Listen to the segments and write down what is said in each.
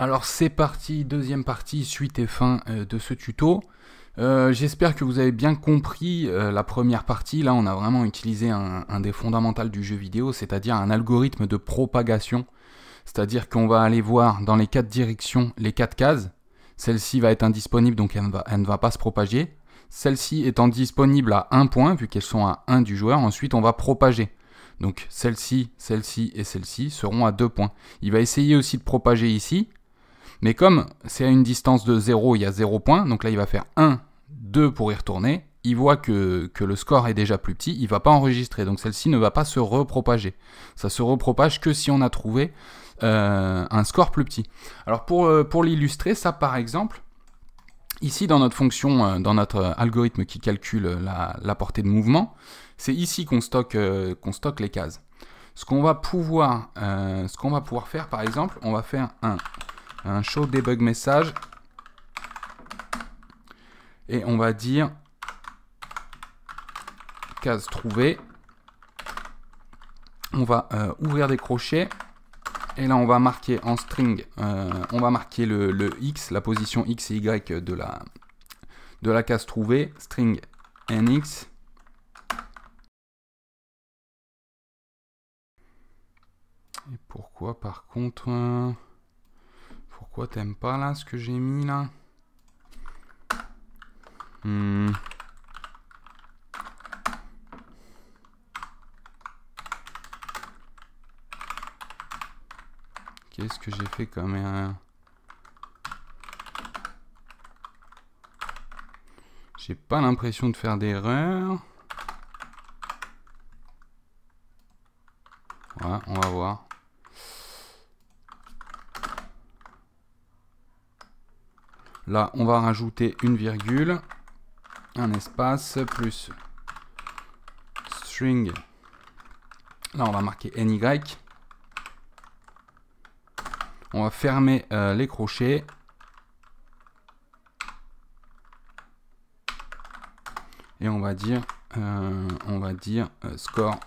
Alors c'est parti, deuxième partie, suite et fin de ce tuto. J'espère que vous avez bien compris la première partie. Là on a vraiment utilisé un des fondamentaux du jeu vidéo, c'est-à-dire un algorithme de propagation. C'est-à-dire qu'on va aller voir dans les 4 directions les 4 cases. Celle-ci va être indisponible, donc elle ne va pas se propager. Celle-ci étant disponible à 1 point, vu qu'elles sont à 1 du joueur, ensuite on va propager. Donc celle-ci, celle-ci et celle-ci seront à 2 points. Il va essayer aussi de propager ici. Mais comme c'est à une distance de 0, il y a 0 points, donc là il va faire 1, 2 pour y retourner. Il voit que le score est déjà plus petit, il ne va pas enregistrer, donc celle-ci ne va pas se repropager. Ça se repropage que si on a trouvé un score plus petit. Alors pour l'illustrer, ça par exemple, ici dans notre fonction, dans notre algorithme qui calcule la portée de mouvement, c'est ici qu'on stocke les cases. Ce qu'on va pouvoir faire par exemple, on va faire un show debug message et on va dire case trouvée. On va ouvrir des crochets et là on va marquer en string, on va marquer le x, la position x et y de la case trouvée, string nx. Et pourquoi par contre pourquoi t'aimes pas là ce que j'ai mis là? Qu'est-ce que j'ai fait comme J'ai pas l'impression de faire d'erreur. Voilà, on va voir. Là, on va rajouter une virgule, un espace, plus string. Là, on va marquer ny. On va fermer les crochets. Et on va dire score.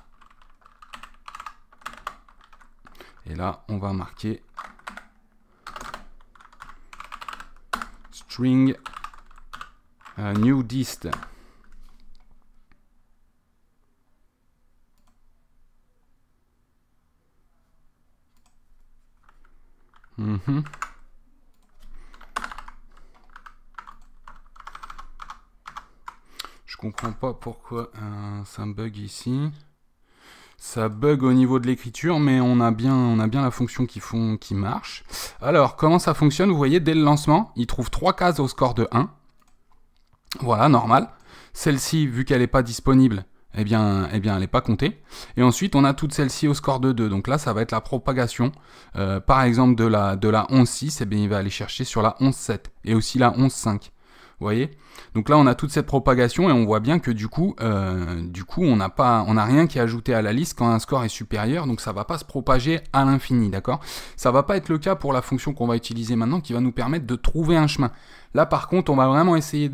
Et là, on va marquer string new dist. Je comprends pas pourquoi ça bug ici. Ça bug au niveau de l'écriture, mais on a bien la fonction qui marche. Alors, comment ça fonctionne? Vous voyez, dès le lancement, il trouve 3 cases au score de 1. Voilà, normal. Celle-ci, vu qu'elle n'est pas disponible, eh bien, elle n'est pas comptée. Et ensuite, on a toutes celles-ci au score de 2. Donc là, ça va être la propagation. Par exemple, de la 11.6, eh bien, il va aller chercher sur la 11.7 et aussi la 11.5. Vous voyez? Donc là, on a toute cette propagation et on voit bien que du coup, on n'a rien qui est ajouté à la liste quand un score est supérieur, donc ça ne va pas se propager à l'infini, d'accord? Ça ne va pas être le cas pour la fonction qu'on va utiliser maintenant qui va nous permettre de trouver un chemin. Là, par contre, on va vraiment essayer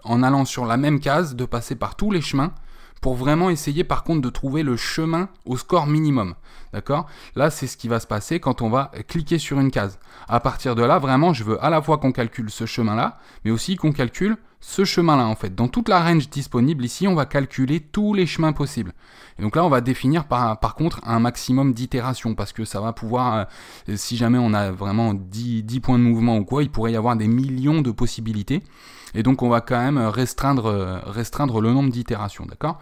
en allant sur la même case, de passer par tous les chemins pour vraiment essayer par contre de trouver le chemin au score minimum. D'accord? Là, c'est ce qui va se passer quand on va cliquer sur une case. À partir de là, vraiment, je veux à la fois qu'on calcule ce chemin-là, mais aussi qu'on calcule ce chemin-là, en fait. Dans toute la range disponible ici, on va calculer tous les chemins possibles. Et donc là, on va définir par contre un maximum d'itérations, parce que ça va pouvoir, si jamais on a vraiment 10 points de mouvement ou quoi, il pourrait y avoir des millions de possibilités. Et donc, on va quand même restreindre le nombre d'itérations, d'accord?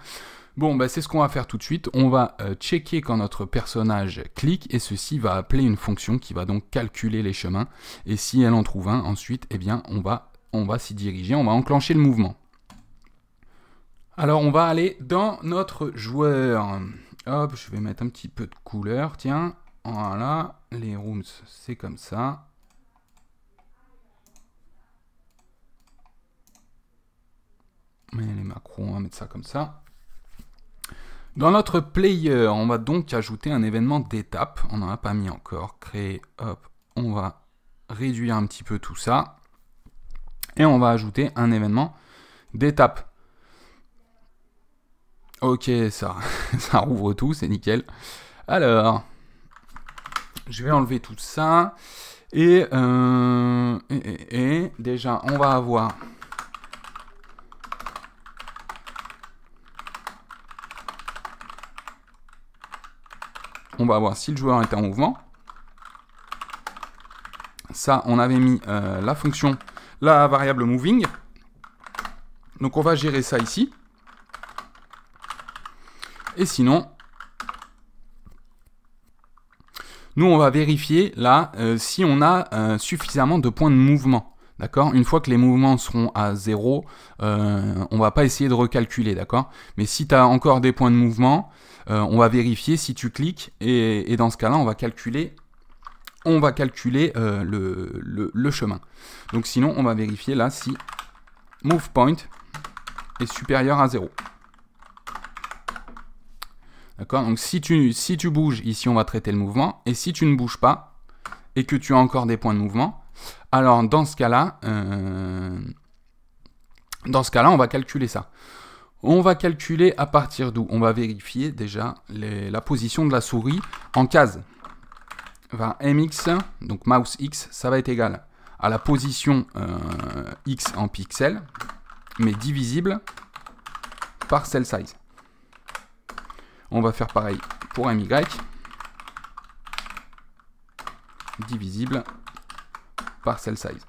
Bon, bah, c'est ce qu'on va faire tout de suite. On va checker quand notre personnage clique et ceci va appeler une fonction qui va donc calculer les chemins. Et si elle en trouve un, ensuite, eh bien, on va s'y diriger, on va enclencher le mouvement. Alors, on va aller dans notre joueur. Hop, je vais mettre un petit peu de couleur, tiens. Voilà, les rooms, c'est comme ça. Mais les macros, on va mettre ça comme ça. Dans notre player, on va donc ajouter un événement d'étape. On n'en a pas mis encore. Créer, hop, on va réduire un petit peu tout ça. Et on va ajouter un événement d'étape. Ok, ça rouvre tout, c'est nickel. Alors, je vais enlever tout ça. Et déjà, on va avoir si le joueur est en mouvement. Ça, on avait mis la fonction, la variable moving. Donc on va gérer ça ici. Et sinon, nous on va vérifier là si on a suffisamment de points de mouvement. D'accord? Une fois que les mouvements seront à 0, on va pas essayer de recalculer, d'accord? Mais si tu as encore des points de mouvement, on va vérifier si tu cliques et dans ce cas-là, on va calculer le chemin. Donc sinon, on va vérifier là si move point est supérieur à 0. D'accord? Donc si tu bouges, ici on va traiter le mouvement, et si tu ne bouges pas, et que tu as encore des points de mouvement, alors dans ce cas-là, on va calculer ça. On va calculer à partir d'où? On va vérifier déjà la position de la souris en case. mx, donc mouse x, ça va être égal à la position x en pixels, mais divisible par cell size. On va faire pareil pour my, divisible par cell size.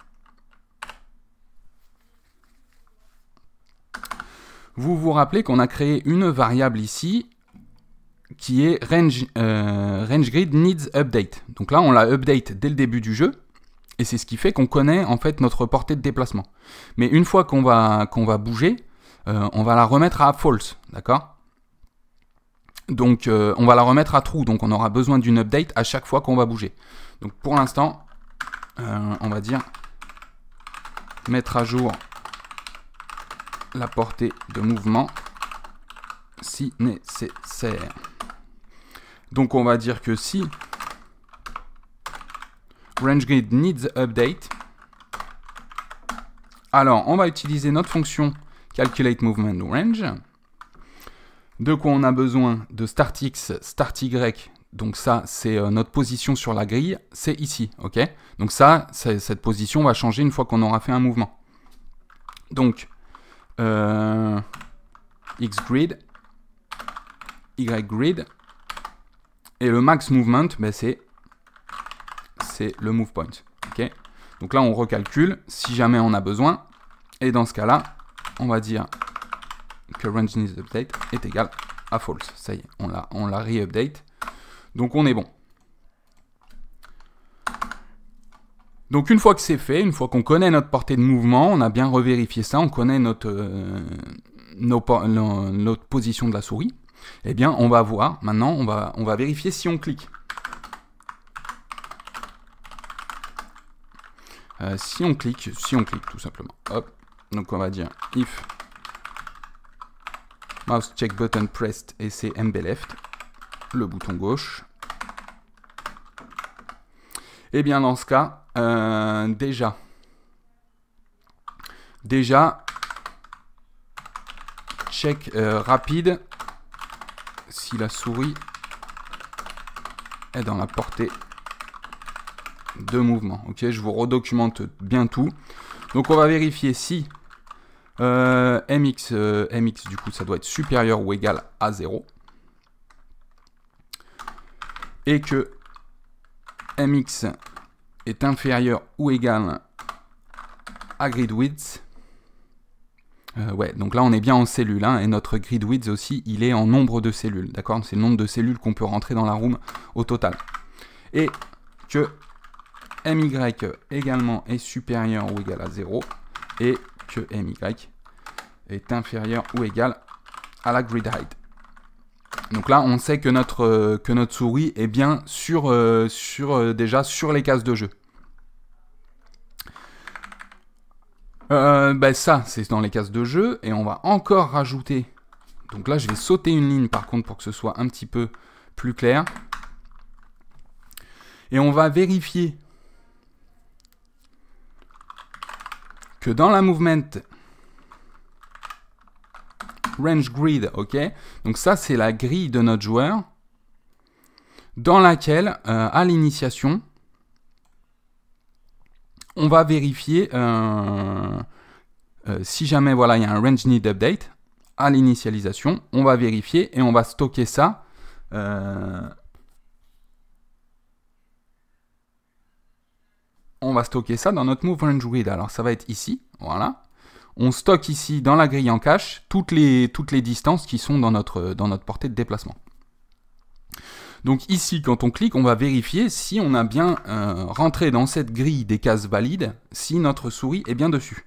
Vous vous rappelez qu'on a créé une variable ici qui est range grid needs update. Donc là, on la update dès le début du jeu, et c'est ce qui fait qu'on connaît en fait notre portée de déplacement. Mais une fois qu'on va bouger, on va la remettre à false, d'accord? Donc on va la remettre à true, donc on aura besoin d'une update à chaque fois qu'on va bouger. Donc pour l'instant, on va dire mettre à jour la portée de mouvement si nécessaire. Donc on va dire que si range grid needs update, alors on va utiliser notre fonction calculate movement range. De quoi on a besoin? De start x, start y. Donc ça, c'est notre position sur la grille, c'est ici, ok? Donc ça, cette position va changer une fois qu'on aura fait un mouvement. Donc x grid, y grid, et le max movement, ben c'est le move point, ok? Donc là, on recalcule si jamais on a besoin, et dans ce cas-là, on va dire que range needs update est égal à false. Ça y est, on l'a re-update. Donc on est bon. Donc une fois que c'est fait, une fois qu'on connaît notre portée de mouvement, on a bien revérifié ça, on connaît notre position de la souris, eh bien on va voir, maintenant on va vérifier si on clique. Si on clique tout simplement. Hop. Donc on va dire if mouse check button pressed et c'est MB left, le bouton gauche. Et bien dans ce cas, déjà check rapide si la souris est dans la portée de mouvement. Ok, je vous redocumente bien tout. Donc on va vérifier si mx du coup ça doit être supérieur ou égal à 0 et que mx est inférieur ou égal à grid width. Ouais, donc là on est bien en cellules, hein, et notre grid width aussi, il est en nombre de cellules, d'accord? C'est le nombre de cellules qu'on peut rentrer dans la room au total. Et que my également est supérieur ou égal à 0, et que my est inférieur ou égal à la grid height. Donc là, on sait que notre souris est bien déjà sur les cases de jeu. Ça, c'est dans les cases de jeu, et on va encore rajouter. Donc là, je vais sauter une ligne, par contre, pour que ce soit un petit peu plus clair. Et on va vérifier que dans la movement range grid, ok, donc ça c'est la grille de notre joueur dans laquelle à l'initiation on va vérifier si jamais voilà, il y a un range need update à l'initialisation, on va vérifier et on va stocker ça. On va stocker ça dans notre move range grid. Alors ça va être ici, voilà. On stocke ici dans la grille en cache toutes les distances qui sont dans notre portée de déplacement. Donc ici, quand on clique, on va vérifier si on a bien rentré dans cette grille des cases valides, si notre souris est bien dessus.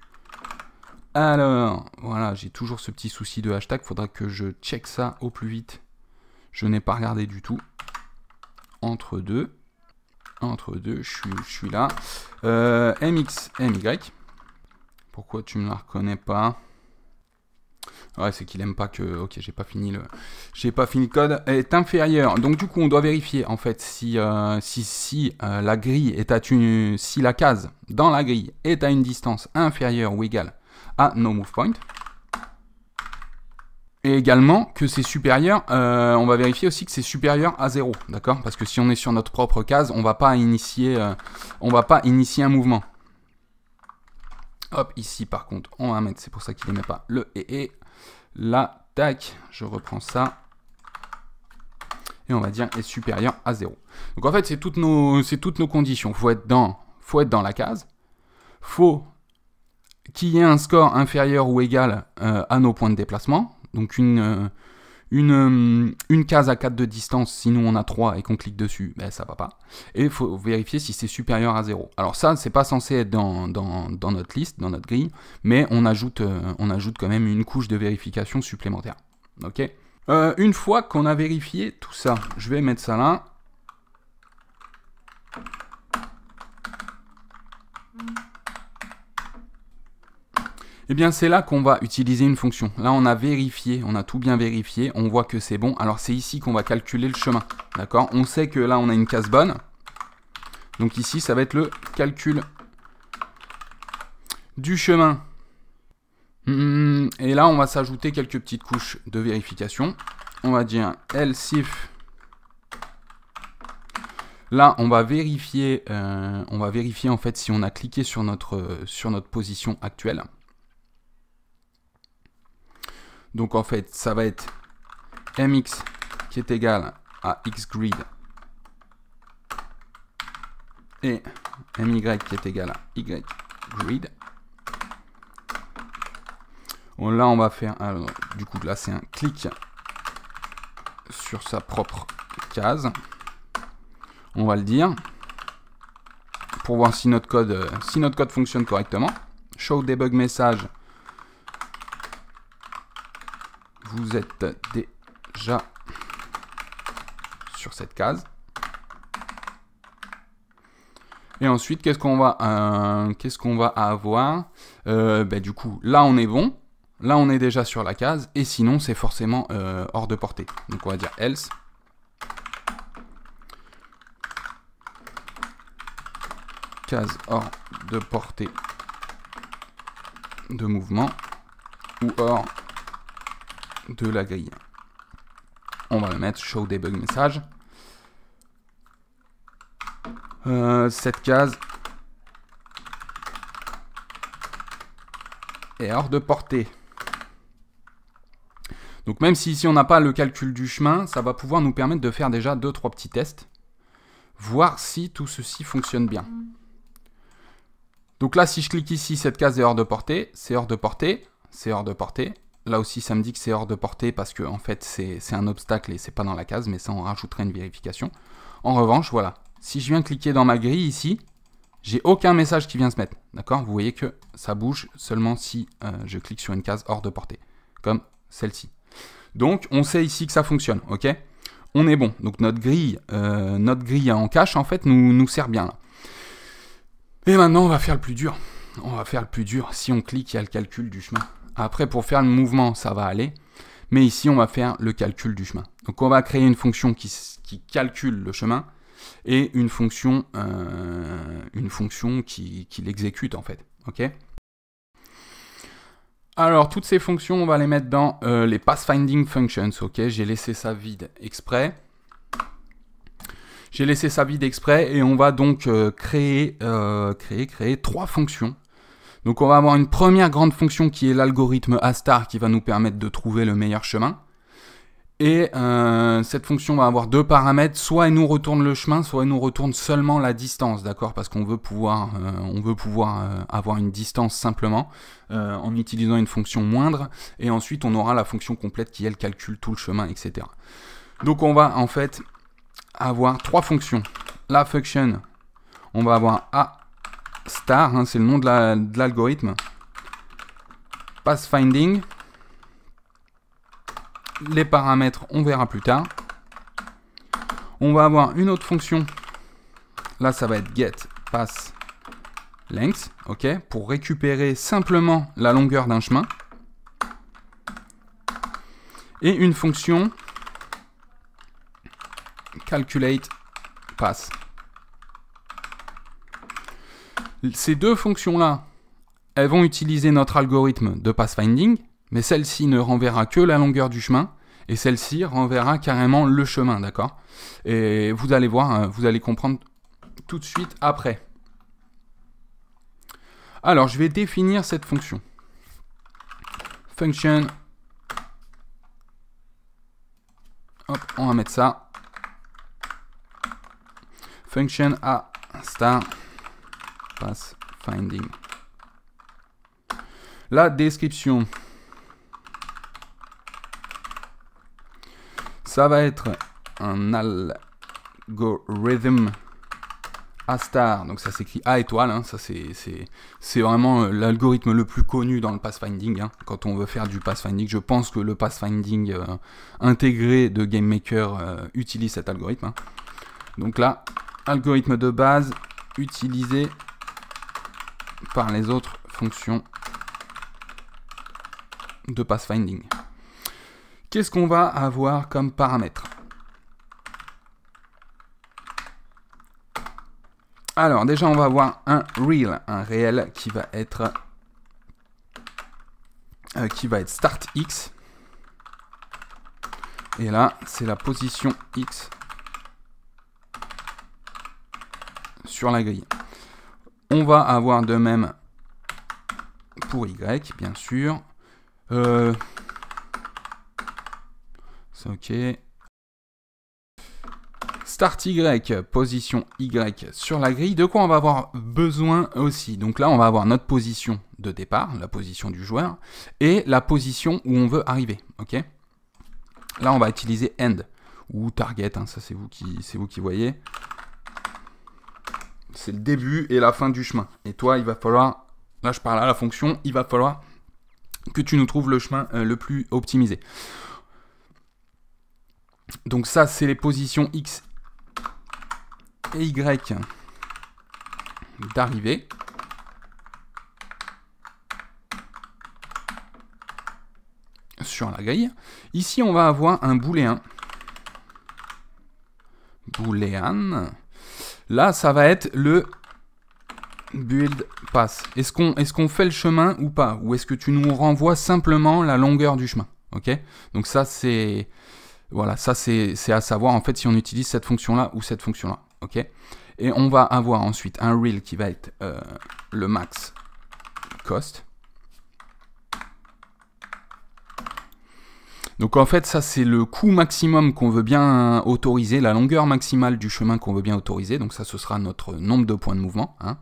Alors, voilà, j'ai toujours ce petit souci de hashtag, il faudra que je check ça au plus vite. Je n'ai pas regardé du tout. Entre deux, je suis là. MX, MY. Pourquoi tu me la reconnais pas? Ouais, c'est qu'il aime pas que... Ok, j'ai pas fini le code. Est inférieur. Donc du coup, on doit vérifier en fait si la grille est si la case dans la grille est à une distance inférieure ou égale à noMovePoint. Et également que c'est supérieur, on va vérifier aussi que c'est supérieur à 0, d'accord? Parce que si on est sur notre propre case, on va pas initier un mouvement. Hop, ici par contre, on va mettre, c'est pour ça qu'il n'aimait pas le et. Là, tac, je reprends ça. Et on va dire est supérieur à 0. Donc en fait, c'est toutes nos conditions. Faut être dans la case. Faut qu'il y ait un score inférieur ou égal à nos points de déplacement. Donc une case à 4 de distance, sinon on a 3 et qu'on clique dessus, ben ça va pas. Et il faut vérifier si c'est supérieur à 0. Alors ça, c'est pas censé être dans notre liste, dans notre grille, mais on ajoute quand même une couche de vérification supplémentaire. Ok. Une fois qu'on a vérifié tout ça, je vais mettre ça là. Eh bien, c'est là qu'on va utiliser une fonction. Là, on a vérifié, on a tout bien vérifié, on voit que c'est bon. Alors, c'est ici qu'on va calculer le chemin, d'accord? On sait que là, on a une case bonne. Donc ici, ça va être le calcul du chemin. Et là, on va s'ajouter quelques petites couches de vérification. On va dire else if. Là, on va vérifier en fait si on a cliqué sur notre position actuelle. Donc en fait, ça va être mx qui est égal à xgrid et my qui est égal à ygrid. Bon, là, on va faire... Alors, du coup, là, c'est un clic sur sa propre case. On va le dire pour voir si notre code fonctionne correctement. Show debug message. Vous êtes déjà sur cette case. Et ensuite, qu'est-ce qu'on va avoir? Du coup, là, on est bon. Là, on est déjà sur la case. Et sinon, c'est forcément hors de portée. Donc, on va dire else. Case hors de portée de mouvement ou hors de la grille. On va le mettre show debug message. Cette case est hors de portée. Donc même si ici on n'a pas le calcul du chemin, ça va pouvoir nous permettre de faire déjà 2-3 petits tests, voir si tout ceci fonctionne bien. Donc là, si je clique ici, cette case est hors de portée, c'est hors de portée, c'est hors de portée. Là aussi, ça me dit que c'est hors de portée parce que en fait, c'est un obstacle et c'est pas dans la case, mais ça, on rajouterait une vérification. En revanche, voilà, si je viens cliquer dans ma grille ici, j'ai aucun message qui vient se mettre. D'accord? Vous voyez que ça bouge seulement si je clique sur une case hors de portée, comme celle-ci. Donc, on sait ici que ça fonctionne, ok? On est bon. Donc, notre grille en cache, en fait, nous sert bien là. Et maintenant, on va faire le plus dur. On va faire le plus dur. Si on clique, il y a le calcul du chemin. Après, pour faire le mouvement, ça va aller. Mais ici, on va faire le calcul du chemin. Donc, on va créer une fonction qui calcule le chemin et une fonction qui l'exécute, en fait. OK ? Alors, toutes ces fonctions, on va les mettre dans les pathfinding functions. OK ? J'ai laissé ça vide exprès. J'ai laissé ça vide exprès et on va donc créer 3 fonctions. Donc on va avoir une première grande fonction qui est l'algorithme A* qui va nous permettre de trouver le meilleur chemin. Et cette fonction va avoir 2 paramètres, soit elle nous retourne le chemin, soit elle nous retourne seulement la distance, d'accord? Parce qu'on veut pouvoir, avoir une distance simplement en utilisant une fonction moindre. Et ensuite on aura la fonction complète qui elle calcule tout le chemin, etc. Donc on va en fait avoir 3 fonctions. La function, on va avoir A*, hein, c'est le nom de l'algorithme. Pathfinding. Les paramètres, on verra plus tard. On va avoir une autre fonction. Là, ça va être getPathLength, ok, pour récupérer simplement la longueur d'un chemin. Et une fonction calculatePath. Ces 2 fonctions-là, elles vont utiliser notre algorithme de pathfinding, mais celle-ci ne renverra que la longueur du chemin, et celle-ci renverra carrément le chemin, d'accord? Et vous allez voir, vous allez comprendre tout de suite après. Alors, je vais définir cette fonction. Function. Hop, on va mettre ça. Function A* pathfinding. La description. Ça va être un algorithme A*, donc ça s'écrit A étoile, hein, ça c'est vraiment l'algorithme le plus connu dans le pathfinding, hein, quand on veut faire du pathfinding. Je pense que le pathfinding intégré de GameMaker utilise cet algorithme. Hein. Donc là, algorithme de base utilisé par les autres fonctions de pathfinding. Qu'est-ce qu'on va avoir comme paramètres? Alors déjà on va avoir un real, un réel qui va être start x. Et là c'est la position x sur la grille. On va avoir de même pour y, bien sûr. C'est ok. Start y, position y sur la grille. De quoi on va avoir besoin aussi? Donc là, on va avoir notre position de départ, la position du joueur, et la position où on veut arriver. Ok. Là, on va utiliser end ou target. Hein, ça, c'est vous qui voyez. C'est le début et la fin du chemin. Et toi, il va falloir, là je parle à la fonction, il va falloir que tu nous trouves le chemin le plus optimisé. Donc ça, c'est les positions X et Y d'arrivée. Sur la grille. Ici, on va avoir un booléen. Boolean. Là, ça va être le build path. Est-ce qu'on fait le chemin ou pas? Ou est-ce que tu nous renvoies simplement la longueur du chemin? Ok. Donc ça, c'est... Voilà, ça c'est à savoir en fait si on utilise cette fonction-là ou cette fonction-là. Ok. Et on va avoir ensuite un real qui va être le max cost. Donc en fait, ça c'est le coût maximum qu'on veut bien autoriser, la longueur maximale du chemin qu'on veut bien autoriser. Donc ça, ce sera notre nombre de points de mouvement. Hein.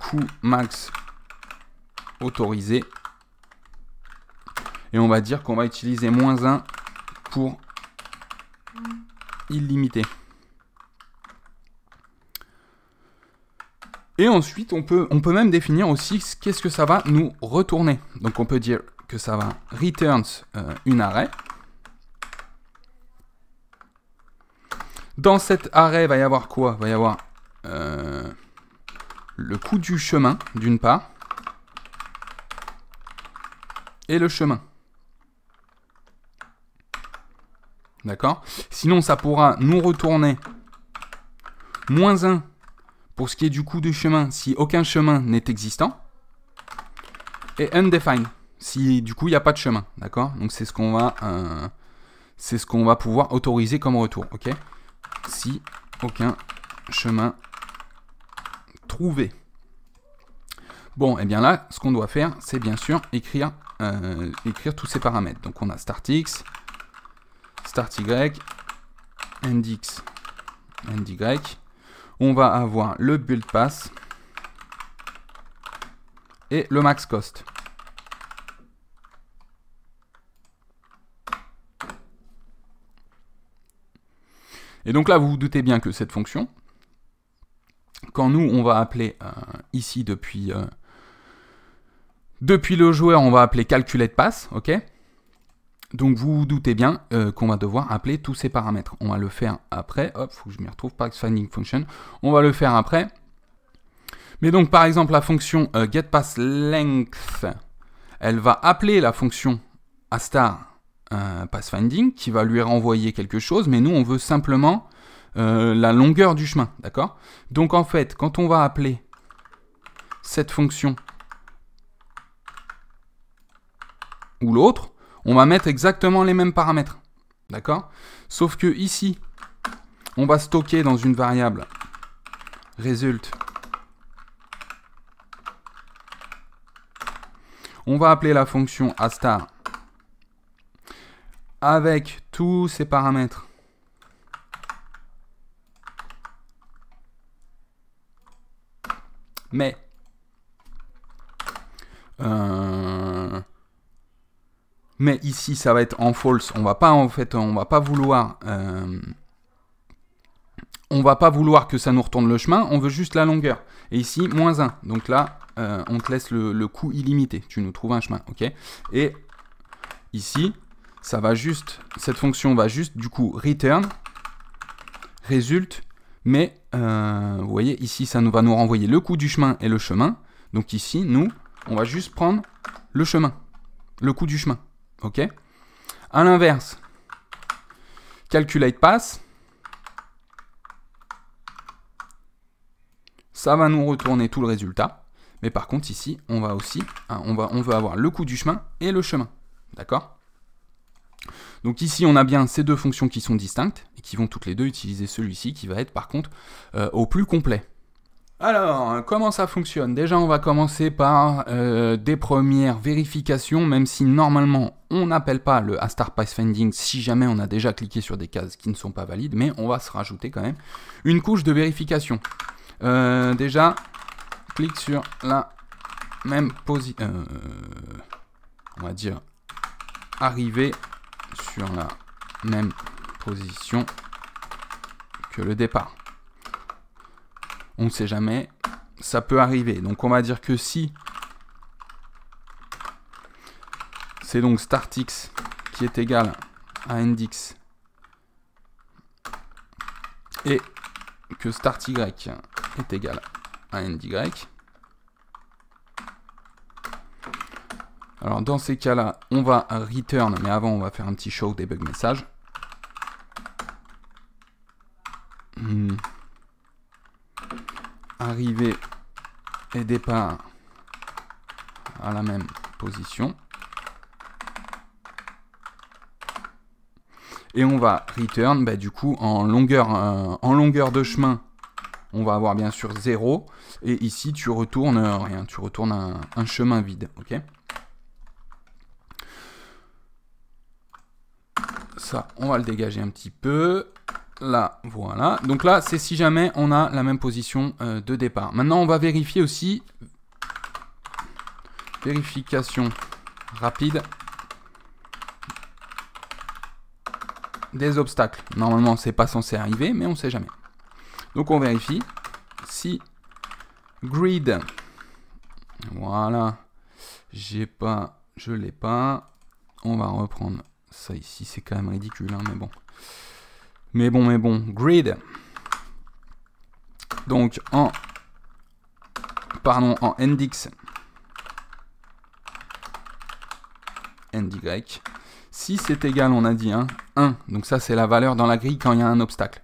Coût max autorisé. Et on va dire qu'on va utiliser -1 pour illimité. Et ensuite, on peut même définir aussi qu'est-ce que ça va nous retourner. Donc on peut dire que ça va returns une array. Dans cet array, il va y avoir quoi? Il va y avoir le coût du chemin, d'une part, et le chemin. D'accord? Sinon, ça pourra nous retourner -1 pour ce qui est du coût du chemin si aucun chemin n'est existant. Et undefined si du coup il n'y a pas de chemin. D'accord? Donc c'est ce qu'on va c'est ce qu'on va pouvoir autoriser comme retour. Ok. Si aucun chemin trouvé. Bon, et bien là, ce qu'on doit faire, c'est bien sûr écrire tous ces paramètres. Donc on a startx, starty, endx, ndy. On va avoir le build pass et le max cost. Et donc là, vous vous doutez bien que cette fonction, quand nous, on va appeler ici depuis le joueur, on va appeler calculate pass, ok? Donc vous vous doutez bien qu'on va devoir appeler tous ces paramètres. On va le faire après. Hop, faut que je m'y retrouve, pass finding function. On va le faire après. Mais donc par exemple, la fonction getPassLength, elle va appeler la fonction astar passFinding qui va lui renvoyer quelque chose, mais nous on veut simplement la longueur du chemin, d'accord? Donc en fait, quand on va appeler cette fonction ou l'autre, on va mettre exactement les mêmes paramètres, d'accord? Sauf que ici, on va stocker dans une variable result. On va appeler la fonction astar avec tous ces paramètres. Mais ici, ça va être en false. On va pas vouloir que ça nous retourne le chemin. On veut juste la longueur. Et ici, -1. Donc là, on te laisse le coût illimité. Tu nous trouves un chemin, ok? Et ici, cette fonction va juste du coup return result. Mais vous voyez, ici, ça va nous renvoyer le coût du chemin et le chemin. Donc ici, nous, on va juste prendre le chemin, le coût du chemin. Ok. À l'inverse, calculate pass, ça va nous retourner tout le résultat. Mais par contre, ici, on veut avoir le coût du chemin et le chemin. D'accord? Donc ici, on a bien ces deux fonctions qui sont distinctes et qui vont toutes les deux utiliser celui-ci qui va être par contre au plus complet. Alors, comment ça fonctionne? Déjà, on va commencer par des premières vérifications, même si normalement, on n'appelle pas le astar passFinding si jamais on a déjà cliqué sur des cases qui ne sont pas valides, mais on va se rajouter quand même une couche de vérification. Déjà, clique sur la même position, on va dire arriver sur la même position que le départ. On ne sait jamais, ça peut arriver. Donc on va dire que si c'est donc startx qui est égal à endx et que starty est égal à ndy. Alors dans ces cas-là, on va return, mais avant on va faire un petit show debug message. Arrivée et départ à la même position. Et on va return, du coup, en longueur de chemin, on va avoir bien sûr 0. Et ici, tu retournes rien, tu retournes un chemin vide. Ok. Ça, on va le dégager un petit peu. Là, voilà. Donc là, c'est si jamais on a la même position de départ. Maintenant, on va vérifier aussi. Vérification rapide des obstacles. Normalement, c'est pas censé arriver, mais on sait jamais. Donc, on vérifie si grid. Voilà. Je l'ai pas. On va reprendre ça ici. C'est quand même ridicule, hein, mais bon. Mais bon, grid. Donc en ndx ndy. Si c'est égal, on a dit 1. Donc ça c'est la valeur dans la grille quand il y a un obstacle.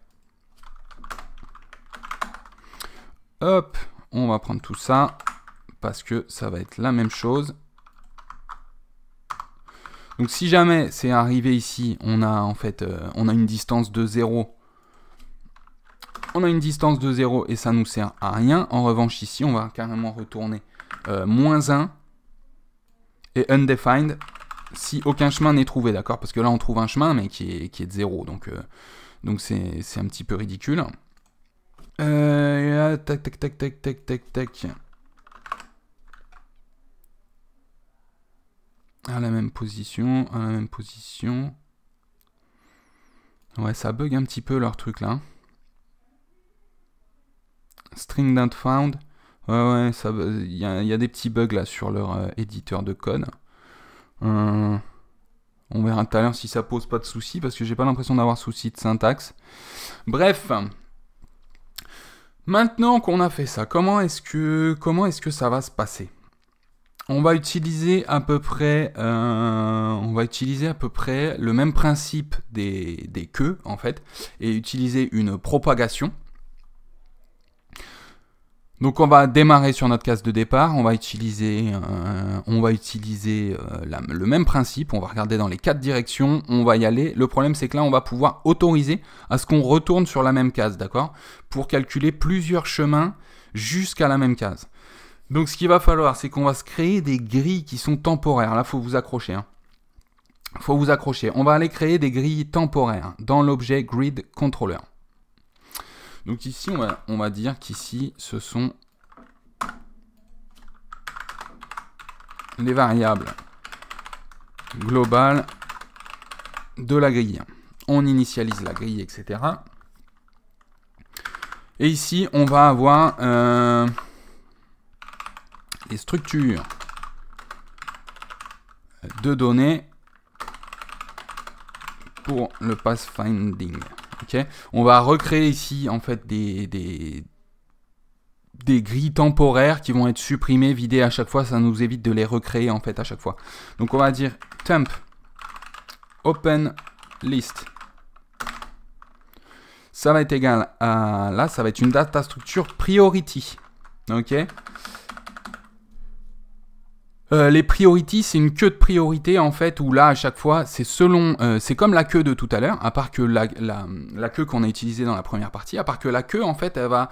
Hop, on va prendre tout ça parce que ça va être la même chose. Donc si jamais c'est arrivé ici, on a en fait on a une distance de 0. On a une distance de 0 et ça nous sert à rien. En revanche, ici, on va carrément retourner moins 1 et undefined si aucun chemin n'est trouvé, d'accord? Parce que là, on trouve un chemin, mais qui est de 0. Donc c'est un petit peu ridicule. Tac, tac, tac, tac, tac, tac, tac. À la même position, à la même position. Ouais, ça bug un petit peu leur truc là. String not found. Ouais, il y a des petits bugs là sur leur éditeur de code. On verra tout à l'heure si ça pose pas de soucis, parce que j'ai pas l'impression d'avoir souci de syntaxe. Bref. Maintenant qu'on a fait ça, comment est-ce que ça va se passer? On va utiliser à peu près le même principe des queues en fait, et utiliser une propagation. Donc on va démarrer sur notre case de départ, on va utiliser le même principe, on va regarder dans les 4 directions, on va y aller. Le problème c'est que là on va pouvoir autoriser à ce qu'on retourne sur la même case, d'accord? Pour calculer plusieurs chemins jusqu'à la même case. Donc ce qu'il va falloir, c'est qu'on va se créer des grilles qui sont temporaires. Là, il faut vous accrocher. Faut vous accrocher. On va aller créer des grilles temporaires dans l'objet Grid Controller. Donc ici, on va dire qu'ici, ce sont les variables globales de la grille. On initialise la grille, etc. Et ici, on va avoir les structures de données pour le pathfinding. Okay. On va recréer ici en fait des grilles temporaires qui vont être supprimées, vidées à chaque fois. Ça nous évite de les recréer en fait à chaque fois. Donc on va dire temp open list. Ça va être égal à là, ça va être une data structure priority. Ok. Les priorities, c'est une queue de priorité en fait, où là à chaque fois c'est selon, c'est comme la queue de tout à l'heure, à part que la queue qu'on a utilisée dans la première partie, à part que la queue en fait elle va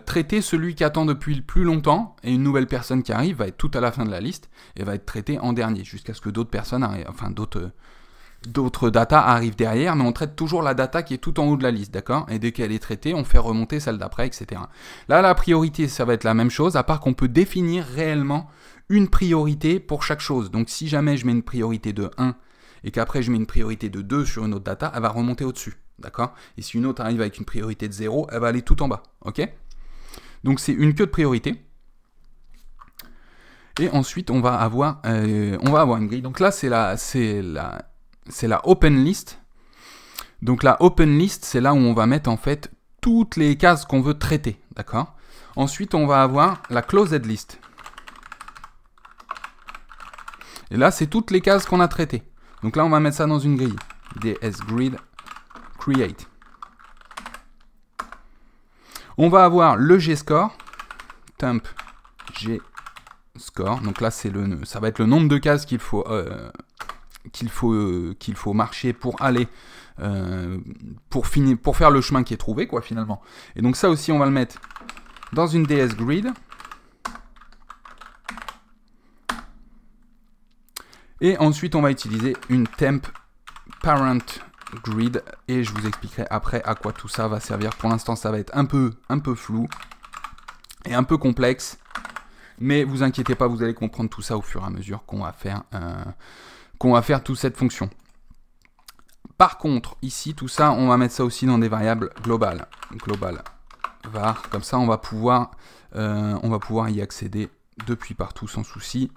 traiter celui qui attend depuis le plus longtemps, et une nouvelle personne qui arrive va être tout à la fin de la liste et va être traitée en dernier, jusqu'à ce que d'autres personnes arrivent, enfin d'autres data arrivent derrière, mais on traite toujours la data qui est tout en haut de la liste, d'accord? Et dès qu'elle est traitée, on fait remonter celle d'après, etc. Là la priorité ça va être la même chose, à part qu'on peut définir réellement une priorité pour chaque chose. Donc si jamais je mets une priorité de 1 et qu'après je mets une priorité de 2 sur une autre data, elle va remonter au-dessus, d'accord? Et si une autre arrive avec une priorité de 0, elle va aller tout en bas, ok? Donc c'est une queue de priorité. Et ensuite on va avoir une grille. Donc là c'est la open list. Donc la open list, c'est là où on va mettre en fait toutes les cases qu'on veut traiter, d'accord? Ensuite on va avoir la closed list. Et là, c'est toutes les cases qu'on a traitées. Donc là, on va mettre ça dans une grille. dsGrid create. On va avoir le gscore. Temp gscore. Donc là, ça va être le nombre de cases qu'il faut marcher pour aller pour faire le chemin qui est trouvé, quoi, finalement. Et donc ça aussi, on va le mettre dans une dsGrid. Et ensuite, on va utiliser une temp parent grid et je vous expliquerai après à quoi tout ça va servir. Pour l'instant, ça va être un peu flou et un peu complexe, mais vous inquiétez pas, vous allez comprendre tout ça au fur et à mesure qu'on va faire toute cette fonction. Par contre, ici, tout ça, on va mettre ça aussi dans des variables globales. Global var, comme ça, on va pouvoir y accéder depuis partout sans souci.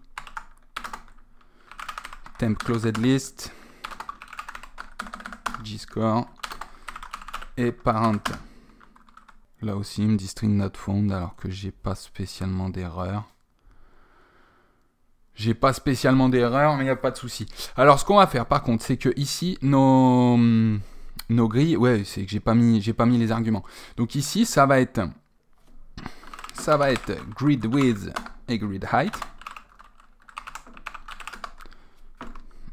Temp closed list, gscore et parent. Là aussi, il me dit string not found alors que j'ai pas spécialement d'erreur. J'ai pas spécialement d'erreur, mais il n'y a pas de souci. Alors, ce qu'on va faire, par contre, c'est que ici, nos grilles, ouais, c'est que j'ai pas mis les arguments. Donc ici, ça va être grid width et grid height.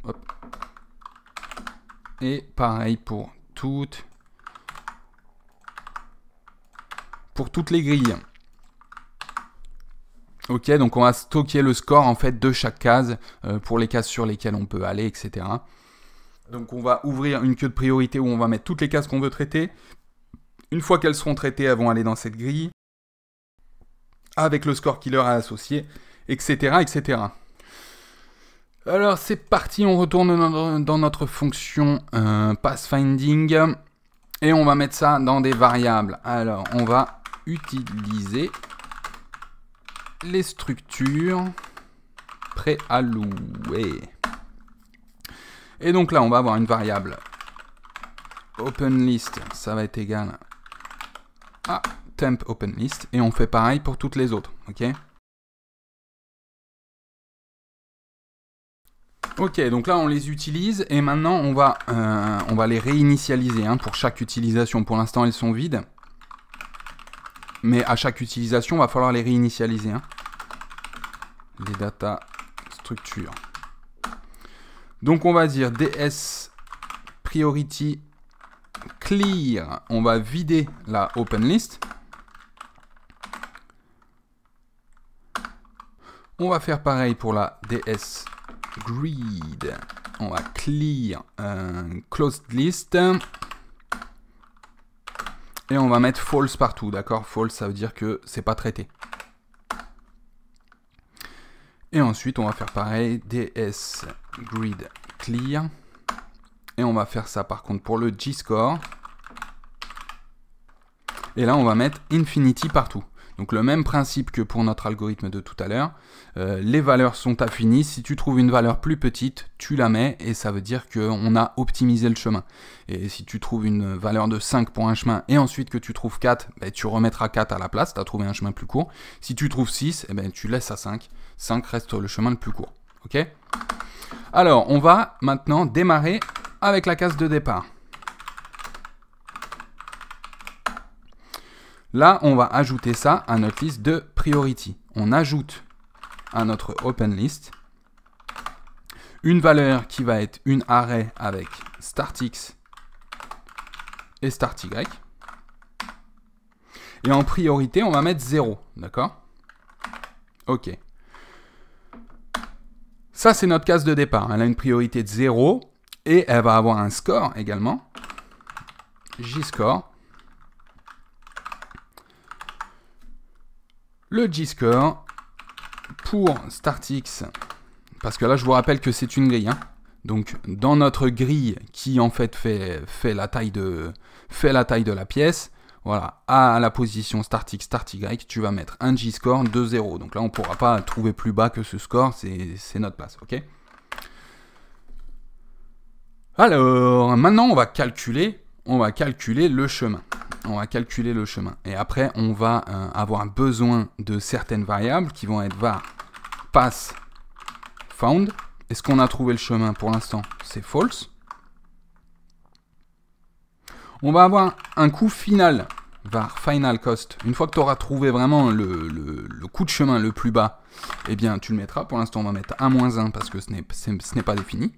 Hop. Et pareil pour toutes les grilles. Ok, donc on va stocker le score en fait de chaque case pour les cases sur lesquelles on peut aller, etc. Donc on va ouvrir une queue de priorité où on va mettre toutes les cases qu'on veut traiter. Une fois qu'elles seront traitées, elles vont aller dans cette grille avec le score qui leur est associé, etc., etc. Alors c'est parti, on retourne dans notre fonction pathfinding et on va mettre ça dans des variables. Alors on va utiliser les structures préallouées. Et donc là, on va avoir une variable openList, ça va être égal à temp openList, et on fait pareil pour toutes les autres, ok? Ok, donc là on les utilise, et maintenant on va les réinitialiser hein, pour chaque utilisation. Pour l'instant elles sont vides, mais à chaque utilisation, il va falloir les réinitialiser. Hein. Les data structures. Donc on va dire ds priority clear. On va vider la openList. On va faire pareil pour la ds grid. On va clear closed list. Et on va mettre false partout, d'accord? False, ça veut dire que c'est pas traité. Et ensuite, on va faire pareil, ds grid clear. Et on va faire ça par contre pour le G-score. Et là, on va mettre infinity partout. Donc le même principe que pour notre algorithme de tout à l'heure. Les valeurs sont affinies. Si tu trouves une valeur plus petite, tu la mets et ça veut dire qu'on a optimisé le chemin. Et si tu trouves une valeur de 5 pour un chemin et ensuite que tu trouves 4, ben, tu remettras 4 à la place, tu as trouvé un chemin plus court. Si tu trouves 6, eh ben, tu laisses à 5. 5 reste le chemin le plus court. Ok ? Alors, on va maintenant démarrer avec la case de départ. Là, on va ajouter ça à notre liste de priority. On ajoute à notre openList une valeur qui va être une array avec startx et starty. Et en priorité, on va mettre 0. D'accord? Ok. Ça, c'est notre case de départ. Elle a une priorité de 0 et elle va avoir un score également. J-score. Le G-score pour startx, parce que là je vous rappelle que c'est une grille, hein. Donc dans notre grille qui en fait fait la taille de la pièce, voilà, à la position startx, starty, tu vas mettre un G-score de 0. Donc là on ne pourra pas trouver plus bas que ce score, c'est notre place, ok? Alors maintenant on va calculer le chemin. On va calculer le chemin. Et après, on va avoir besoin de certaines variables qui vont être var pass found. Est-ce qu'on a trouvé le chemin? Pour l'instant, c'est false. On va avoir un coût final, var final cost. Une fois que tu auras trouvé vraiment le coût de chemin le plus bas, eh bien, tu le mettras. Pour l'instant, on va mettre -1 parce que ce n'est pas défini.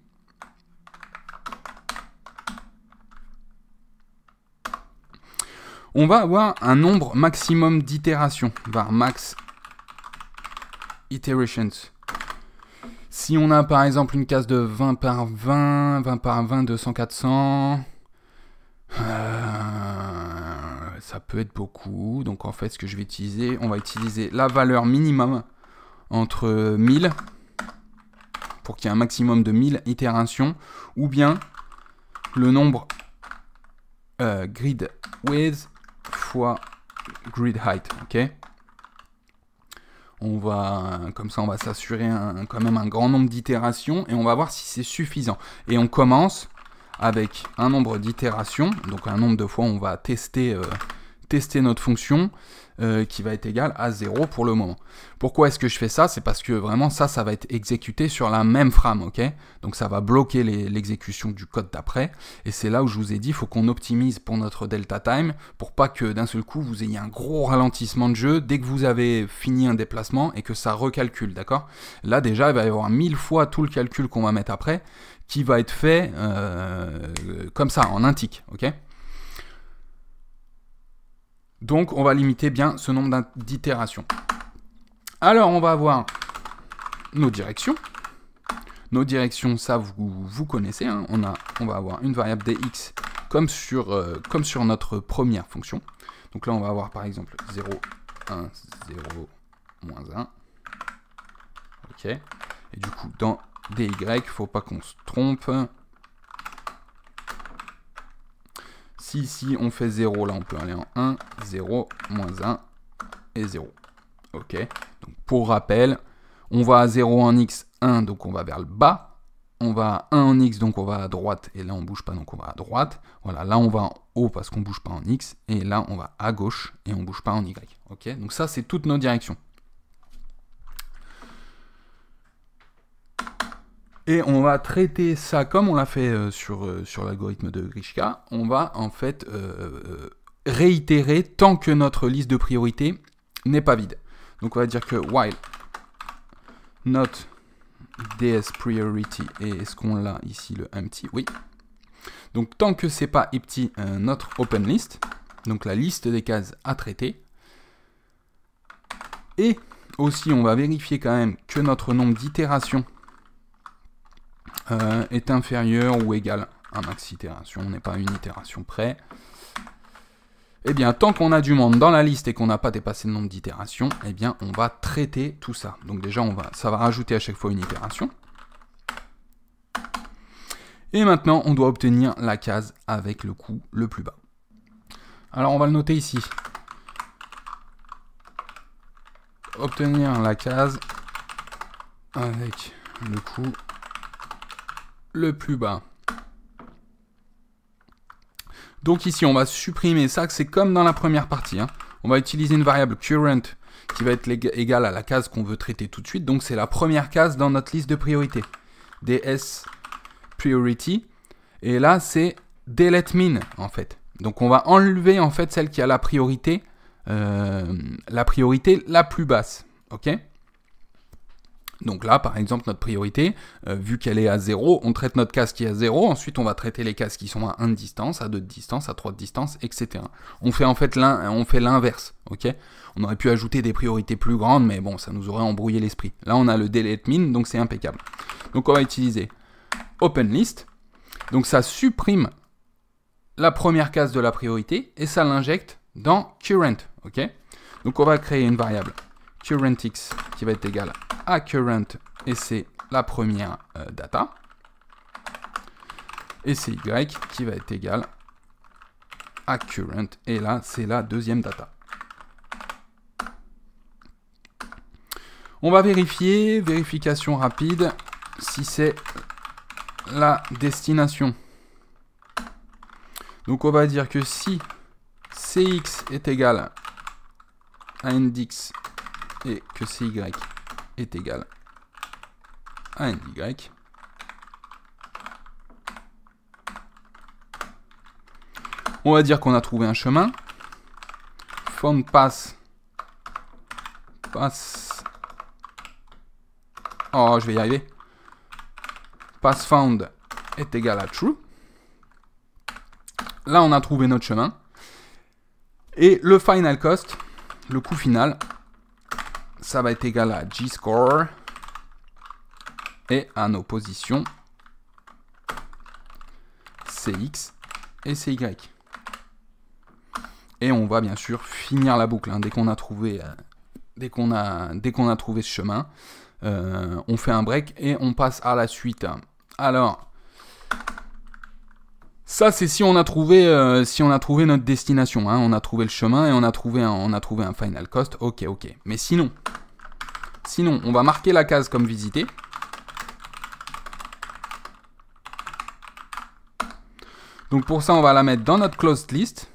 On va avoir un nombre maximum d'itérations, var max iterations. Si on a par exemple une case de 20 par 20, 20 par 20, 200, 400, ça peut être beaucoup. Donc en fait, ce que je vais utiliser, on va utiliser la valeur minimum entre 1000 pour qu'il y ait un maximum de 1000 itérations, ou bien le nombre grid width fois grid height, ok? Comme ça, on va s'assurer quand même un grand nombre d'itérations et on va voir si c'est suffisant. Et on commence avec un nombre d'itérations, donc un nombre de fois on va tester tester notre fonction qui va être égale à 0 pour le moment. Pourquoi est-ce que je fais ça? C'est parce que vraiment ça va être exécuté sur la même frame, ok? Donc ça va bloquer l'exécution du code d'après, et c'est là où je vous ai dit, il faut qu'on optimise pour notre delta time, pour pas que d'un seul coup vous ayez un gros ralentissement de jeu dès que vous avez fini un déplacement et que ça recalcule, d'accord? Là déjà, il va y avoir 1000 fois tout le calcul qu'on va mettre après, qui va être fait comme ça, en un tick, ok? Donc, on va limiter bien ce nombre d'itérations. Alors, on va avoir nos directions. Nos directions, ça, vous connaissez. Hein. On va avoir une variable dx comme sur notre première fonction. Donc là, on va avoir, par exemple, 0, 1, 0, moins 1. OK. Et du coup, dans dy, il ne faut pas qu'on se trompe. Si ici on fait 0, là on peut aller en 1, 0, moins 1 et 0. Ok. Donc pour rappel, on va à 0 en x, 1, donc on va vers le bas. On va à 1 en x, donc on va à droite. Et là on ne bouge pas, donc on va à droite. Voilà, là on va en haut parce qu'on ne bouge pas en x. Et là on va à gauche et on ne bouge pas en y. Ok. Donc ça c'est toutes nos directions. Et on va traiter ça comme on l'a fait sur l'algorithme de Grishka. On va en fait réitérer tant que notre liste de priorité n'est pas vide. Donc on va dire que while not ds priority, et est-ce qu'on l'a ici le empty? Oui. Donc tant que c'est pas empty notre open list, donc la liste des cases à traiter. Et aussi on va vérifier quand même que notre nombre d'itérations est inférieur ou égal à max itération, on n'est pas à une itération près. Eh bien, tant qu'on a du monde dans la liste et qu'on n'a pas dépassé le nombre d'itérations, eh bien, on va traiter tout ça. Donc déjà, ça va rajouter à chaque fois une itération. Et maintenant, on doit obtenir la case avec le coût le plus bas. Alors, on va le noter ici. Obtenir la case avec le coût le plus bas. Donc ici, on va supprimer ça, c'est comme dans la première partie. Hein. On va utiliser une variable current qui va être égale à la case qu'on veut traiter tout de suite. Donc c'est la première case dans notre liste de priorité. ds priority. Et là, c'est delete min, en fait. Donc on va enlever, en fait, celle qui a la priorité la plus basse. OK ? Donc là, par exemple, notre priorité, vu qu'elle est à 0, on traite notre case qui est à 0, ensuite on va traiter les cases qui sont à 1 de distance, à 2 de distance, à 3 de distance, etc. On fait en fait l'inverse, ok ? On aurait pu ajouter des priorités plus grandes, mais bon, ça nous aurait embrouillé l'esprit. Là, on a le delete min, donc c'est impeccable. Donc on va utiliser open list, donc ça supprime la première case de la priorité, et ça l'injecte dans current, ok ? Donc on va créer une variable currentx qui va être égale à current, et c'est la première data, et c'est y qui va être égal à current, et là c'est la deuxième data. On va vérifier, vérification rapide, si c'est la destination. Donc on va dire que si cx est égal à ndx et que cy est égal à ndy, on va dire qu'on a trouvé un chemin. Found path. Oh, je vais y arriver. Path found est égal à true. Là, on a trouvé notre chemin. Et le final cost, le coût final, ça va être égal à G-score et à nos positions CX et CY. Et on va bien sûr finir la boucle. Hein. Dès qu'on a trouvé ce chemin, on fait un break et on passe à la suite. Alors, ça c'est si on a trouvé notre destination. Hein. On a trouvé le chemin et on a trouvé un final cost. Ok. Mais sinon, on va marquer la case comme visitée. Donc pour ça, on va la mettre dans notre closed list.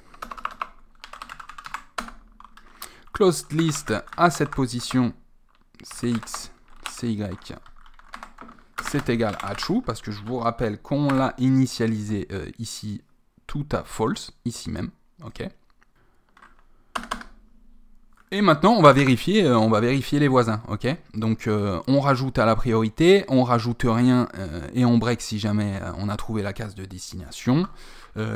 closed list à cette position cx, cy, c'est égal à true, parce que je vous rappelle qu'on l'a initialisé ici tout à false, ici même, ok. Et maintenant, on va vérifier les voisins, ok. Donc, on rajoute à la priorité, on rajoute rien et on break si jamais on a trouvé la case de destination.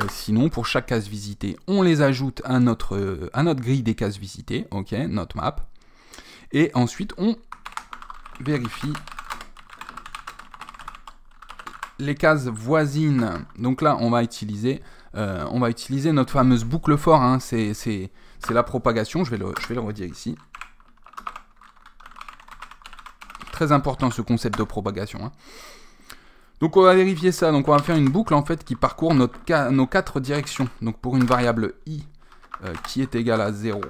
Sinon, pour chaque case visitée, on les ajoute à notre grille des cases visitées, ok, notre map. Et ensuite, on vérifie les cases voisines. Donc là, on va utiliser notre fameuse boucle for, hein, c'est la propagation, je vais le redire ici. Très important ce concept de propagation, hein. Donc on va vérifier ça, donc on va faire une boucle en fait qui parcourt nos 4 directions. Donc pour une variable i qui est égale à 0,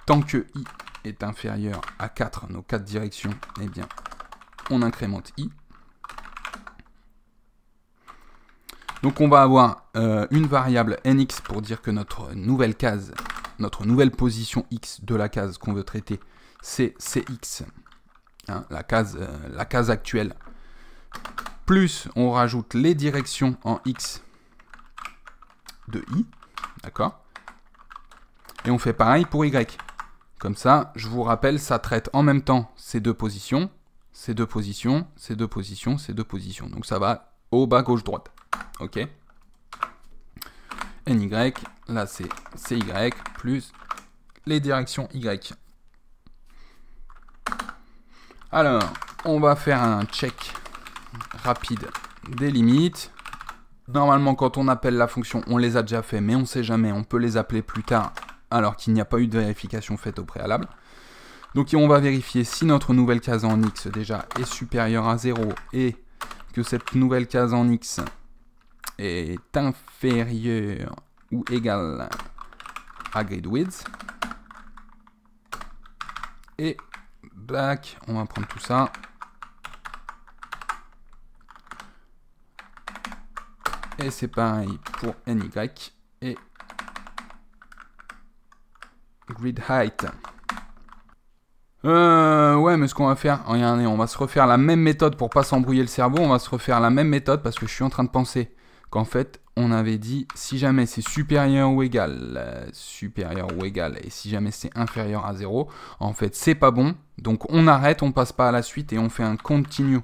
tant que i est inférieur à 4, nos 4 directions, eh bien on incrémente i. Donc on va avoir une variable nx pour dire que notre nouvelle case, notre nouvelle position x de la case qu'on veut traiter, c'est cx, hein, la case actuelle. Plus on rajoute les directions en x de i, d'accord? Et on fait pareil pour y. Comme ça, je vous rappelle, ça traite en même temps ces deux positions, ces deux positions, ces deux positions, ces deux positions. Donc ça va au bas, gauche, droite. Ok. NY, là c'est CY plus les directions Y. Alors, on va faire un check rapide des limites. Normalement, quand on appelle la fonction, on les a déjà fait, mais on ne sait jamais, on peut les appeler plus tard, alors qu'il n'y a pas eu de vérification faite au préalable. Donc on va vérifier si notre nouvelle case en X déjà est supérieure à 0 et que cette nouvelle case en X est inférieure ou égale à grid width. Et black, on va prendre tout ça. Et c'est pareil pour NY et grid height. Ouais, mais ce qu'on va faire, regardez, on va se refaire la même méthode pour pas s'embrouiller le cerveau. On va se refaire la même méthode parce que je suis en train de penser qu'en fait, on avait dit si jamais c'est supérieur ou égal, et si jamais c'est inférieur à 0, en fait, c'est pas bon. Donc, on arrête, on passe pas à la suite et on fait un continue.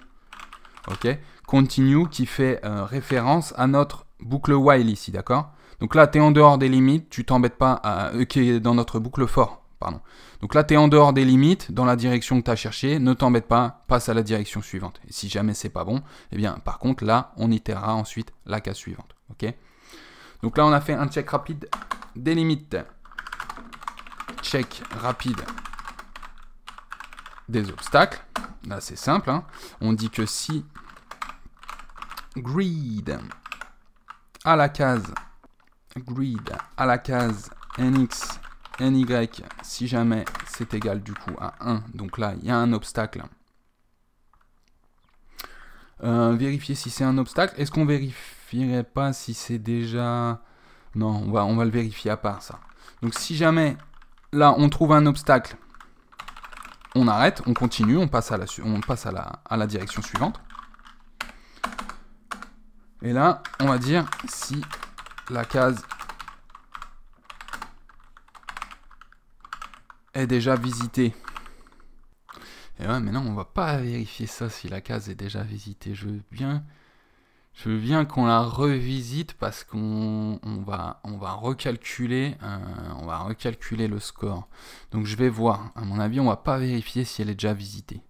Ok, continue qui fait référence à notre boucle while ici, d'accord? Donc là, tu es en dehors des limites, tu t'embêtes pas qui est dans notre boucle for, pardon. Donc là, tu es en dehors des limites, dans la direction que tu as cherché, ne t'embête pas, passe à la direction suivante. Et si jamais c'est pas bon, eh bien, par contre, là, on itérera ensuite la case suivante, ok? Donc là, on a fait un check rapide des limites. Check rapide des obstacles. Là, c'est simple, hein. On dit que si grid à la case nx, ny, si jamais c'est égal du coup à 1, donc là, il y a un obstacle. Vérifier si c'est un obstacle. Est-ce qu'on vérifierait pas si c'est déjà... Non, on va le vérifier à part ça. Donc si jamais, là, on trouve un obstacle, on arrête, on continue, on passe à la direction suivante. Et là, on va dire si la case est déjà visitée. Et ouais, mais non, on va pas vérifier ça si la case est déjà visitée. Je veux bien qu'on la revisite parce qu'on va recalculer le score. Donc je vais voir. À mon avis, on va pas vérifier si elle est déjà visitée.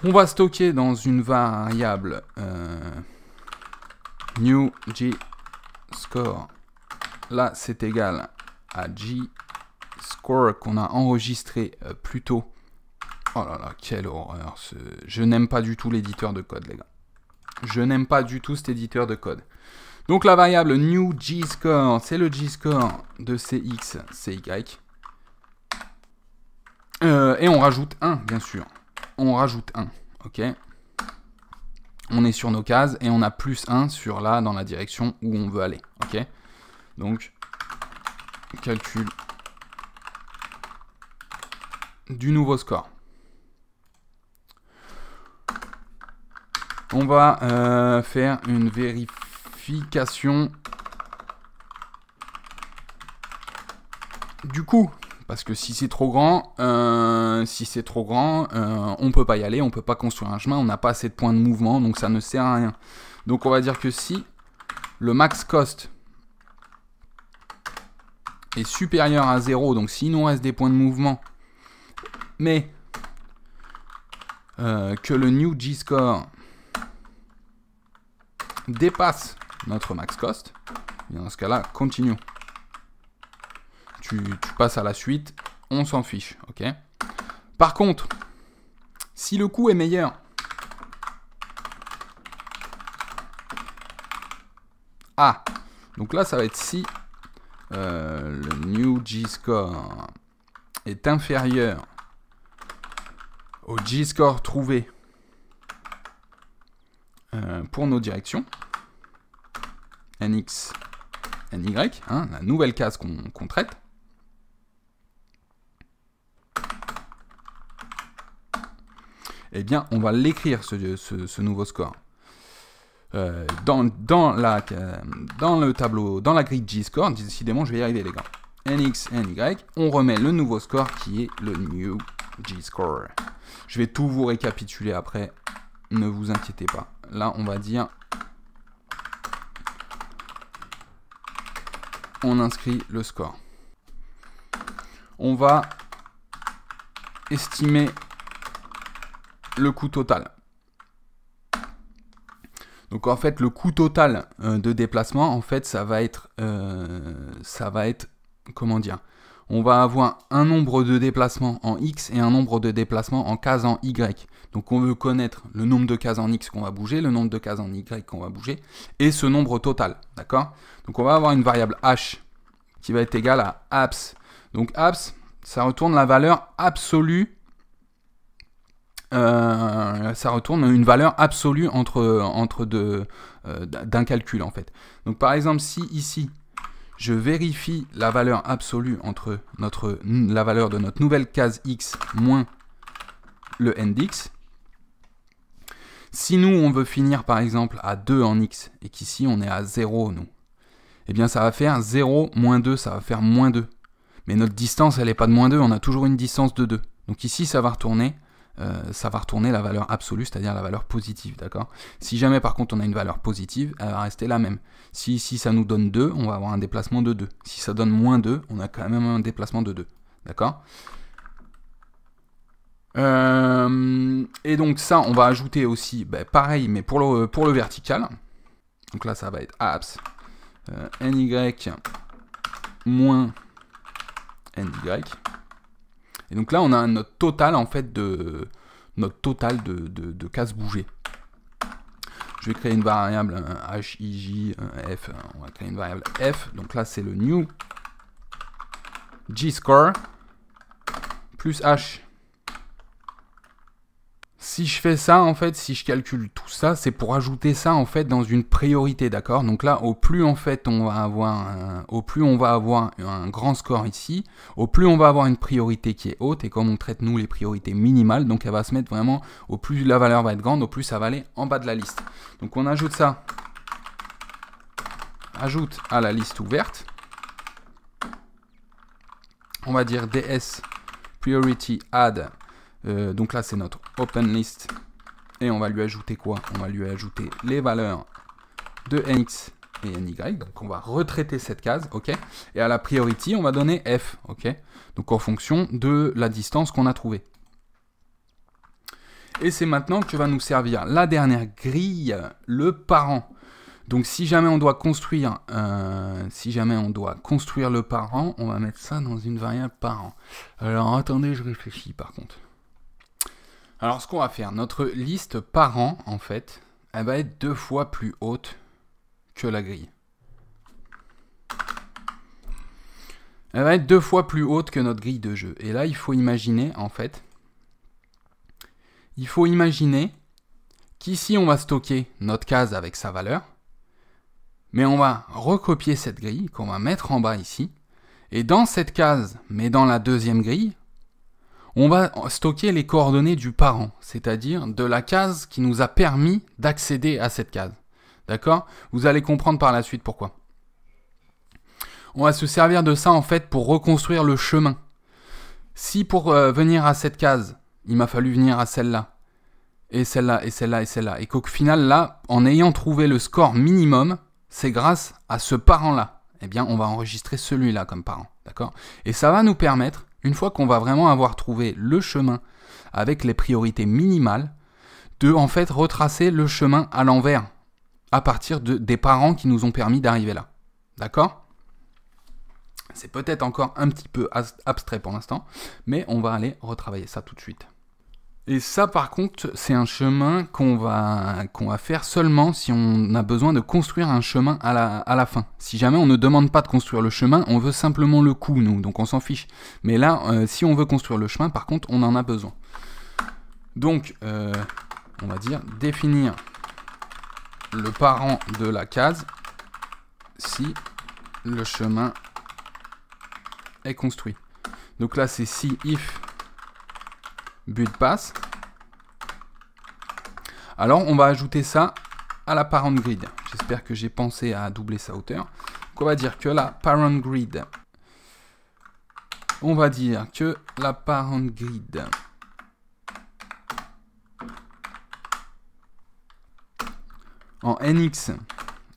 On va stocker dans une variable new g score. Là, c'est égal à g score qu'on a enregistré plus tôt. Oh là là, quelle horreur. Je n'aime pas du tout l'éditeur de code, les gars. Je n'aime pas du tout cet éditeur de code. Donc la variable new g score, c'est le g score de cx, cy. Et on rajoute 1, bien sûr. On rajoute 1, ok. On est sur nos cases et on a plus 1 sur là, dans la direction où on veut aller, ok. Donc, calcul du nouveau score. On va faire une vérification du coup. Parce que si c'est trop grand, on peut pas y aller, on peut pas construire un chemin, on n'a pas assez de points de mouvement, donc ça ne sert à rien. Donc on va dire que si le max cost est supérieur à 0, donc s'il nous reste des points de mouvement, mais que le new G-score dépasse notre max cost, dans ce cas-là, continue. Tu passes à la suite, on s'en fiche, ok. Par contre, si le coût est meilleur, donc là ça va être si le new G-score est inférieur au G-score trouvé pour nos directions, NX, NY, la nouvelle case qu'on traite. Eh bien, on va l'écrire, ce nouveau score. Dans le tableau, dans la grille G-score, décidément, je vais y arriver, les gars. NX, NY, on remet le nouveau score qui est le new G-score. Je vais tout vous récapituler après, ne vous inquiétez pas. Là, on va dire, on inscrit le score. On va estimer le coût total. Donc en fait le coût total de déplacement, en fait ça va être comment dire, on va avoir un nombre de déplacements en X et un nombre de déplacements en cases en Y. Donc on veut connaître le nombre de cases en X qu'on va bouger, le nombre de cases en Y qu'on va bouger et ce nombre total, d'accord. Donc on va avoir une variable H qui va être égale à abs. Donc abs, ça retourne la valeur absolue. Ça retourne une valeur absolue d'un calcul en fait. Donc par exemple si ici je vérifie la valeur absolue entre la valeur de notre nouvelle case X moins le NDX, si nous on veut finir par exemple à 2 en X et qu'ici on est à 0 nous, eh bien ça va faire 0 moins 2, ça va faire moins 2. Mais notre distance elle n'est pas de moins 2, on a toujours une distance de 2. Donc ici ça va retourner la valeur absolue, c'est-à-dire la valeur positive, d'accord. Si jamais par contre on a une valeur positive, elle va rester la même. Si ça nous donne 2, on va avoir un déplacement de 2. Si ça donne moins 2, on a quand même un déplacement de 2, d'accord. Et donc ça, on va ajouter aussi, pareil, mais pour le vertical. Donc là, ça va être abs NY moins NY. Et donc là, on a notre total en fait de cases bougées. Je vais créer une variable HIJ F. On va créer une variable F. Donc là, c'est le new G-score plus H. Si je fais ça, en fait, si je calcule tout ça, c'est pour ajouter ça, en fait, dans une priorité, d'accord. Donc là, au plus, en fait, on va avoir un grand score ici, au plus on va avoir une priorité qui est haute, et comme on traite, nous, les priorités minimales, donc elle va se mettre vraiment, au plus la valeur va être grande, au plus ça va aller en bas de la liste. Donc on ajoute ça, ajoute à la liste ouverte, on va dire ds priority add. Donc là c'est notre open list et on va lui ajouter quoi? On va lui ajouter les valeurs de nx et ny, donc on va retraiter cette case, ok, et à la priority on va donner f, ok, donc en fonction de la distance qu'on a trouvée. Et c'est maintenant que va nous servir la dernière grille, le parent. Donc si jamais on doit construire le parent, on va mettre ça dans une variable parent. Alors attendez, je réfléchis par contre. Alors ce qu'on va faire, notre liste parent, en fait, elle va être 2 fois plus haute que la grille. Elle va être 2 fois plus haute que notre grille de jeu. Et là, il faut imaginer, en fait, qu'ici, on va stocker notre case avec sa valeur, mais on va recopier cette grille qu'on va mettre en bas ici, Et dans cette case, mais dans la deuxième grille, on va stocker les coordonnées du parent, c'est-à-dire de la case qui nous a permis d'accéder à cette case. D'accord? Vous allez comprendre par la suite pourquoi. On va se servir de ça en fait pour reconstruire le chemin. Si pour venir à cette case, il m'a fallu venir à celle-là, et celle-là, et celle-là, et celle-là, et qu'au final là, en ayant trouvé le score minimum, c'est grâce à ce parent-là. Eh bien, on va enregistrer celui-là comme parent. D'accord? Et ça va nous permettre, une fois qu'on va vraiment avoir trouvé le chemin avec les priorités minimales, de en fait retracer le chemin à l'envers, à partir des parents qui nous ont permis d'arriver là. D'accord? C'est peut-être encore un petit peu abstrait pour l'instant, mais on va aller retravailler ça tout de suite. Et ça, par contre, c'est un chemin qu'on va faire seulement si on a besoin de construire un chemin à la fin. Si jamais on ne demande pas de construire le chemin, on veut simplement le coup, nous, donc on s'en fiche. Mais là, si on veut construire le chemin, par contre, on en a besoin. Donc, on va dire définir le parent de la case si le chemin est construit. Donc là, c'est si if but pass. Alors, on va ajouter ça à la parent grid. J'espère que j'ai pensé à doubler sa hauteur. Donc, on va dire que la parent grid. On va dire que la parent grid en NX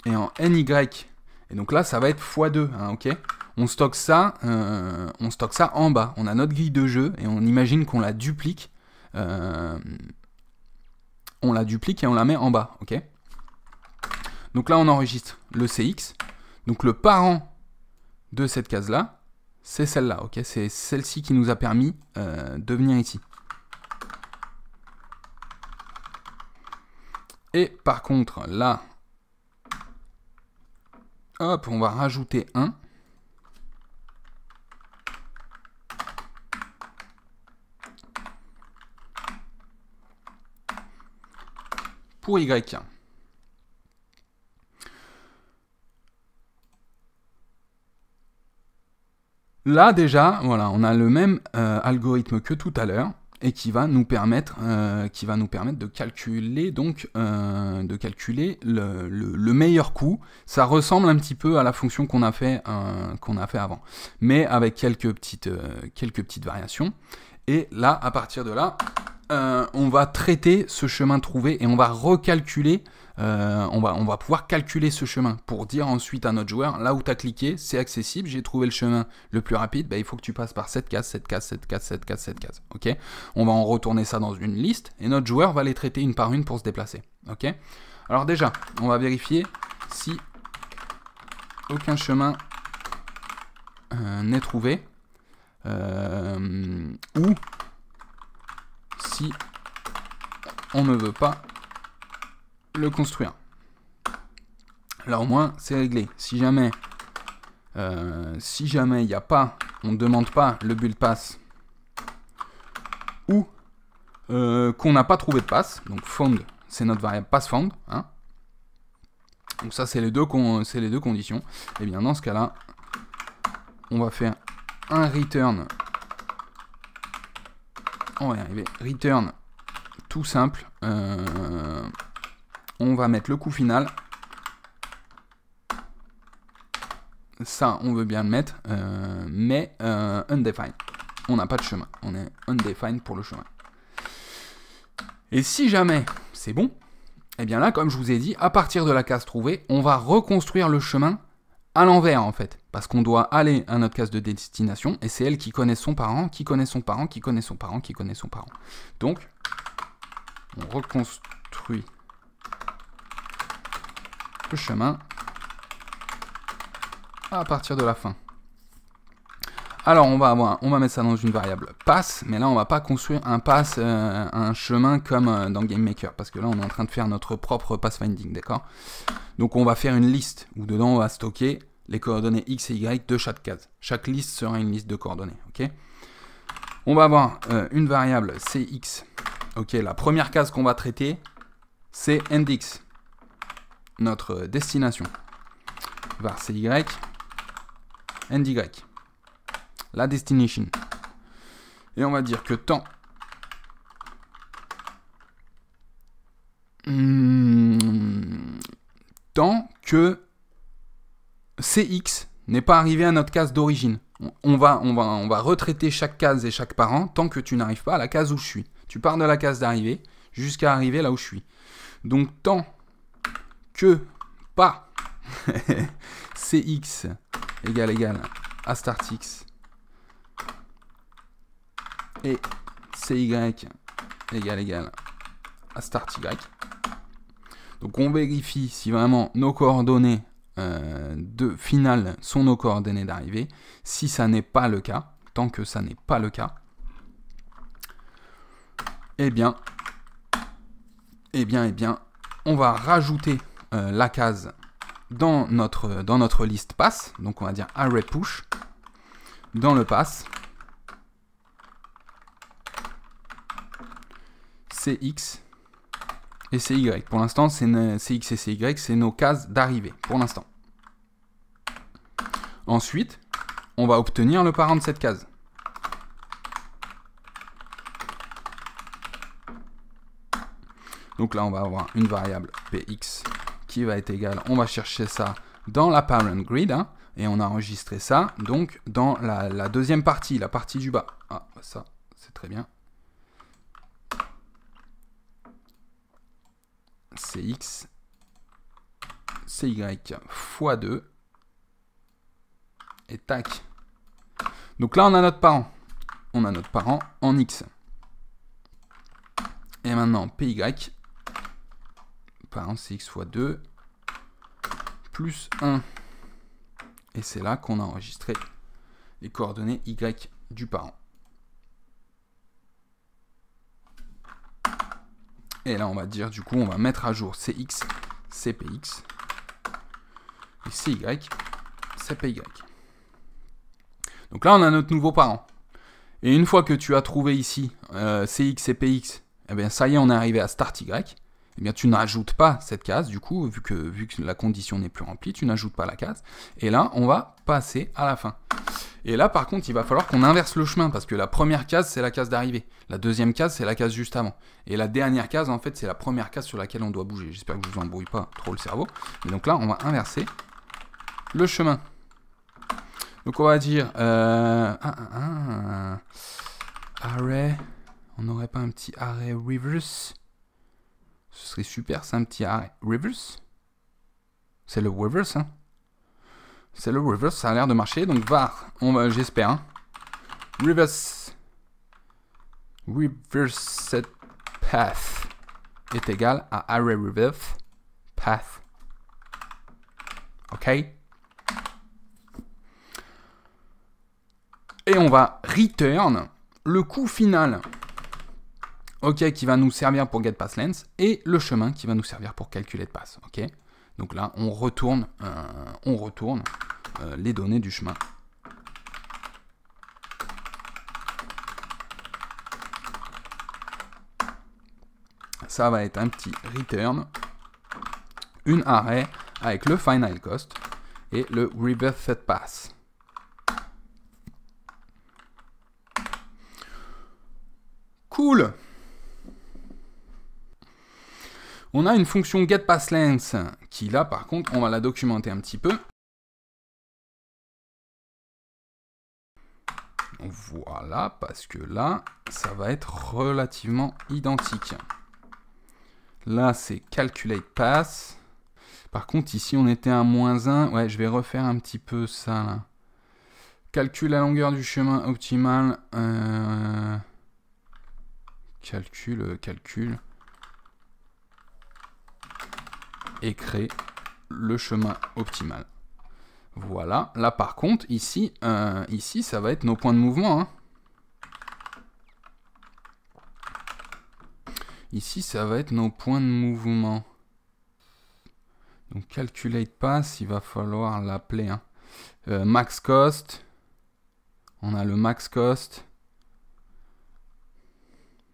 et en NY. Et donc là, ça va être x2, hein, ok? On stocke ça en bas. On a notre grille de jeu et on imagine qu'on la duplique. On la duplique et on la met en bas, ok? Donc là, on enregistre le CX. Donc le parent de cette case-là, c'est celle-là, ok? C'est celle-ci qui nous a permis de venir ici. Et par contre, là, hop, on va rajouter 1. Pour Y. Là, déjà, voilà, on a le même algorithme que tout à l'heure. Et qui va nous permettre de calculer donc le meilleur coût. Ça ressemble un petit peu à la fonction qu'on a fait avant, mais avec quelques petites variations. Et là, à partir de là, on va traiter ce chemin trouvé et on va recalculer. On va pouvoir calculer ce chemin pour dire ensuite à notre joueur, là où tu as cliqué, c'est accessible, j'ai trouvé le chemin le plus rapide, bah, il faut que tu passes par cette case, cette case, cette case, cette case, cette case. Okay, on va en retourner ça dans une liste et notre joueur va les traiter une par une pour se déplacer. Okay, alors déjà, on va vérifier si aucun chemin n'est trouvé ou si on ne veut pas le construire. Là au moins c'est réglé. Si jamais il n'y a pas, on ne demande pas le build pass ou qu'on n'a pas trouvé de pass, donc found c'est notre variable pass found, hein. Donc ça c'est les deux conditions. Et bien dans ce cas-là, on va faire un return. On va y arriver. Return tout simple. On va mettre le coût final. Ça, on veut bien le mettre, mais undefined. On n'a pas de chemin. On est undefined pour le chemin. Et si jamais c'est bon, eh bien là, comme je vous ai dit, à partir de la case trouvée, on va reconstruire le chemin à l'envers en fait. Parce qu'on doit aller à notre case de destination et c'est elle qui connaît son parent, qui connaît son parent, qui connaît son parent, qui connaît son parent. Donc, on reconstruit le chemin à partir de la fin. Alors on va mettre ça dans une variable pass, mais là on va pas construire un pass, un chemin comme dans GameMaker, parce que là on est en train de faire notre propre pathfinding, d'accord? Donc on va faire une liste où dedans on va stocker les coordonnées X et Y de chaque case. Chaque liste sera une liste de coordonnées, ok? On va avoir une variable CX. Ok, la première case qu'on va traiter, c'est endX, notre destination. Var CY, ndy. la destination. Et on va dire que tant que CX n'est pas arrivé à notre case d'origine. On va retraiter chaque case et chaque parent tant que tu n'arrives pas à la case où je suis. Tu pars de la case d'arrivée jusqu'à arriver là où je suis. Donc tant que pas CX égale à startX et CY égale à startY. Donc on vérifie si vraiment nos coordonnées de finale sont nos coordonnées d'arrivée. Si ça n'est pas le cas, tant que ça n'est pas le cas, eh bien, on va rajouter la case dans notre liste pass. Donc on va dire array push dans le pass CX et CY. Pour l'instant, CX et CY, c'est nos cases d'arrivée, pour l'instant. Ensuite, on va obtenir le parent de cette case. Donc là, on va avoir une variable px qui va être égale, on va chercher ça dans la parent grid, hein, et on a enregistré ça donc dans la deuxième partie, la partie du bas. Ah, ça, c'est très bien. CX, CY fois 2, et tac. Donc là, on a notre parent. On a notre parent en X. Et maintenant, PY, parent CX fois 2, plus 1. Et c'est là qu'on a enregistré les coordonnées Y du parent. Et là, on va dire, du coup, on va mettre à jour CX, CPX, et CY, CPY. Donc là, on a notre nouveau parent. Et une fois que tu as trouvé ici CX, CPX, eh bien, ça y est, on est arrivé à start Y. Eh bien, tu n'ajoutes pas cette case, du coup, vu que la condition n'est plus remplie, tu n'ajoutes pas la case. Et là, on va passer à la fin. Et là, par contre, il va falloir qu'on inverse le chemin, parce que la première case, c'est la case d'arrivée. La deuxième case, c'est la case juste avant. Et la dernière case, en fait, c'est la première case sur laquelle on doit bouger. J'espère que je ne vous embrouille pas trop le cerveau. Et donc là, on va inverser le chemin. Donc on va dire array. On n'aurait pas un petit array reverse? Ce serait super, c'est un petit array reverse. C'est le reverse, hein. C'est le reverse, ça a l'air de marcher. Donc var, j'espère, hein. Reverse set path est égal à array reverse path. OK. Et on va return le coût final, OK, qui va nous servir pour getPassLength, et le chemin qui va nous servir pour calculer de pass. OK. Donc là, on retourne les données du chemin. Ça va être un petit return, une array avec le final cost et le reverse set pass. Cool. On a une fonction getPassLength qui là par contre on va la documenter un petit peu. Voilà, parce que là ça va être relativement identique. Là c'est calculate pass. Par contre ici on était à -1. Ouais, je vais refaire un petit peu ça là. Calcule la longueur du chemin optimal. Calcul. Et créer le chemin optimal. Voilà. Là par contre, ici ça va être nos points de mouvement. Hein. Ici, ça va être nos points de mouvement. Donc calculate pass, il va falloir l'appeler. Hein. Max cost. On a le max cost.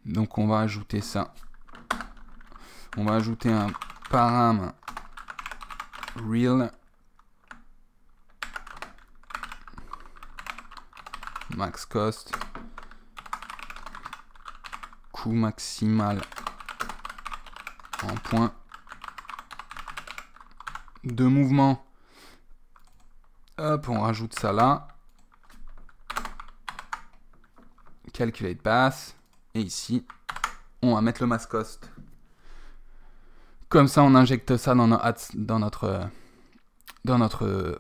Donc on va ajouter ça. On va ajouter un param real max cost, coût maximal en point de mouvement. Hop, on rajoute ça là. Calculate path. Et ici, on va mettre le max cost. Comme ça, on injecte ça dans notre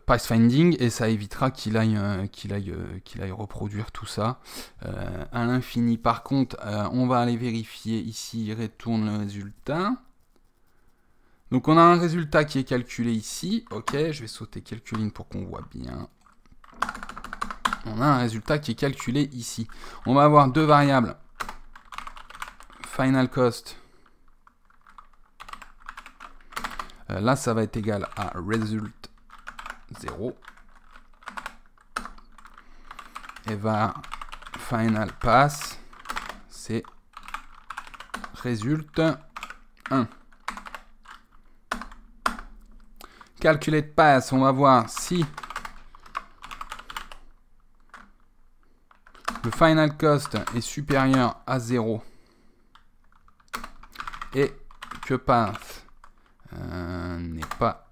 pathfinding et ça évitera qu'il aille reproduire tout ça à l'infini. Par contre, on va aller vérifier ici, il retourne le résultat. Donc on a un résultat qui est calculé ici. Ok, je vais sauter quelques lignes pour qu'on voit bien. On a un résultat qui est calculé ici. On va avoir deux variables. Final cost. Là, ça va être égal à result 0. Et va final pass, c'est result 1. Calculate pass, on va voir si le final cost est supérieur à 0 et que path n'est pas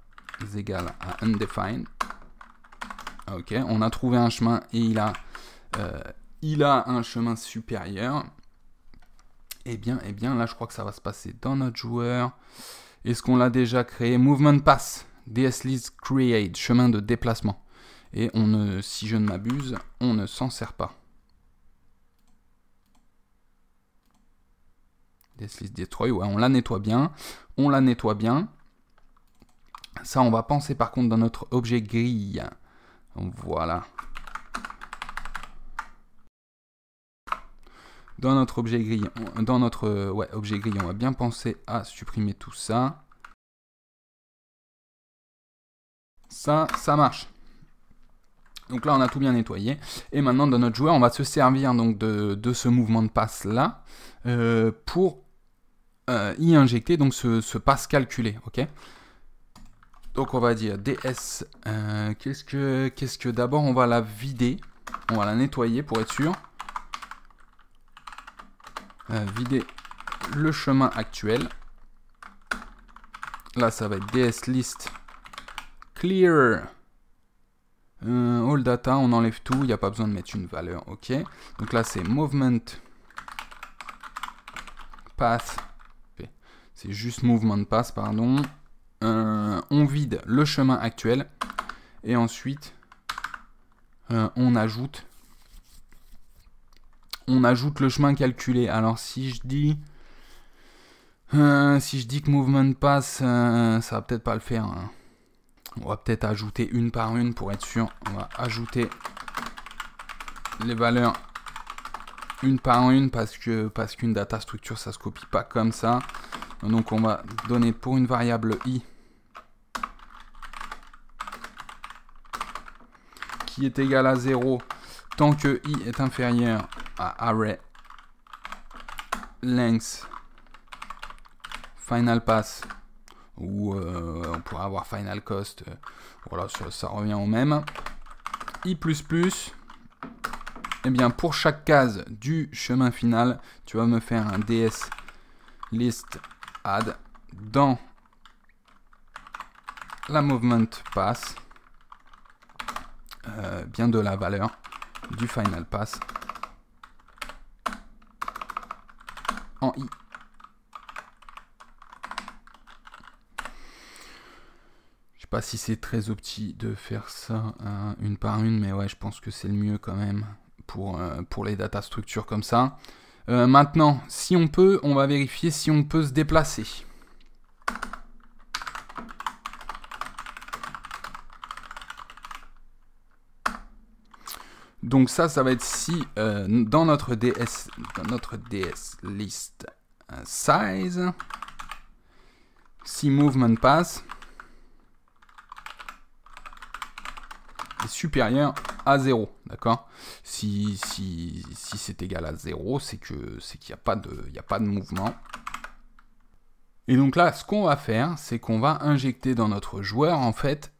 égal à undefined. Ok, on a trouvé un chemin et il a un chemin supérieur. Eh bien, là, je crois que ça va se passer dans notre joueur. Est-ce qu'on l'a déjà créé? Movement pass, DSList create, chemin de déplacement. Et si je ne m'abuse, on ne s'en sert pas. DSList destroy, ouais, on la nettoie bien. Ça, on va penser par contre dans notre objet grille. Voilà. Dans notre objet grille, objet grille, on va bien penser à supprimer tout ça. Ça marche. Donc là, on a tout bien nettoyé. Et maintenant, dans notre joueur, on va se servir donc de ce mouvement de passe là pour y injecter donc ce pass calculé. Ok. Donc on va dire ds. Qu'est-ce que d'abord on va la vider. On va la nettoyer pour être sûr. Vider le chemin actuel. Là, ça va être DSList clear all data. On enlève tout. Il n'y a pas besoin de mettre une valeur. Ok. Donc là, c'est movement path. C'est juste movement path, pardon. On vide le chemin actuel. Et ensuite, on ajoute le chemin calculé. Alors si je dis que movement pass, ça va peut-être pas le faire. Hein. On va peut-être ajouter une par une pour être sûr. On va ajouter les valeurs une par une parce qu'une data structure ça se copie pas comme ça. Donc on va donner pour une variable i qui est égale à 0 tant que i est inférieur à array length final pass ou on pourrait avoir final cost. Voilà, ça revient au même. i++, eh bien pour chaque case du chemin final, tu vas me faire un ds list add dans la movement pass bien de la valeur du final pass en i. Je sais pas si c'est très opti de faire ça une par une, mais ouais, je pense que c'est le mieux quand même pour les data structures comme ça. Maintenant, si on peut, on va vérifier si on peut se déplacer. Donc ça va être si dans notre ds list size, si movement pass est supérieur à 0, d'accord. Si c'est égal à 0, c'est qu'il n'y a pas de mouvement. Et donc là, ce qu'on va faire, c'est qu'on va injecter dans notre joueur, en fait,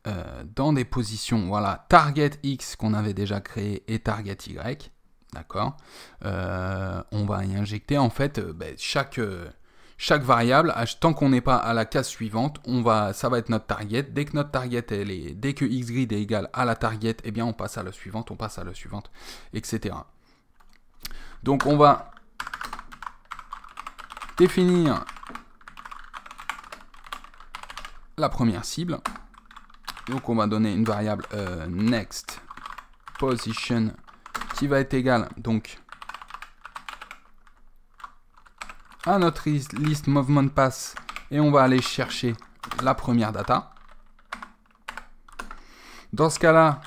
dans des positions, voilà, target X qu'on avait déjà créé et target Y, d'accord. On va y injecter, en fait, chaque variable, tant qu'on n'est pas à la case suivante, ça va être notre target. Dès que notre target, dès que xgrid est égal à la target, eh bien, on passe à la suivante, etc. Donc, on va définir la première cible. Donc on va donner une variable next position qui va être égale donc à notre list movement pass et on va aller chercher la première data. Dans ce cas-là,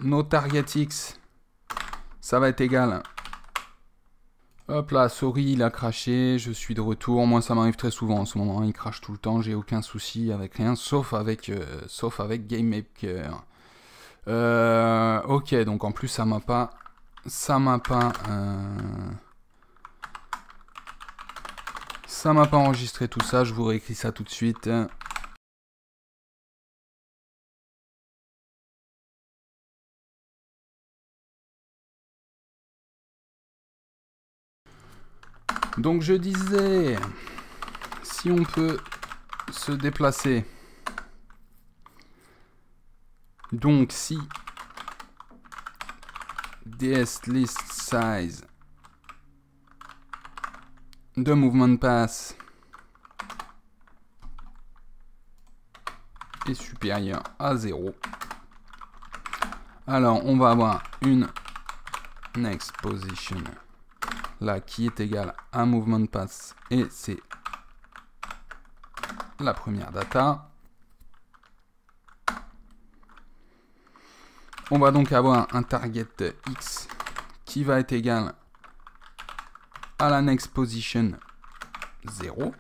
nos target X, ça va être égal. Hop là, sorry, il a craché, je suis de retour. Moi, ça m'arrive très souvent en ce moment. Il crache tout le temps, j'ai aucun souci avec rien, sauf avec GameMaker. Ok, donc en plus, ça m'a pas enregistré tout ça. Je vous réécris ça tout de suite. Donc je disais, si on peut se déplacer, donc si ds list size de movement pass est supérieur à 0, alors on va avoir une next position là qui est égale à movement pass et c'est la première data. On va donc avoir un target X qui va être égal à la next position 0.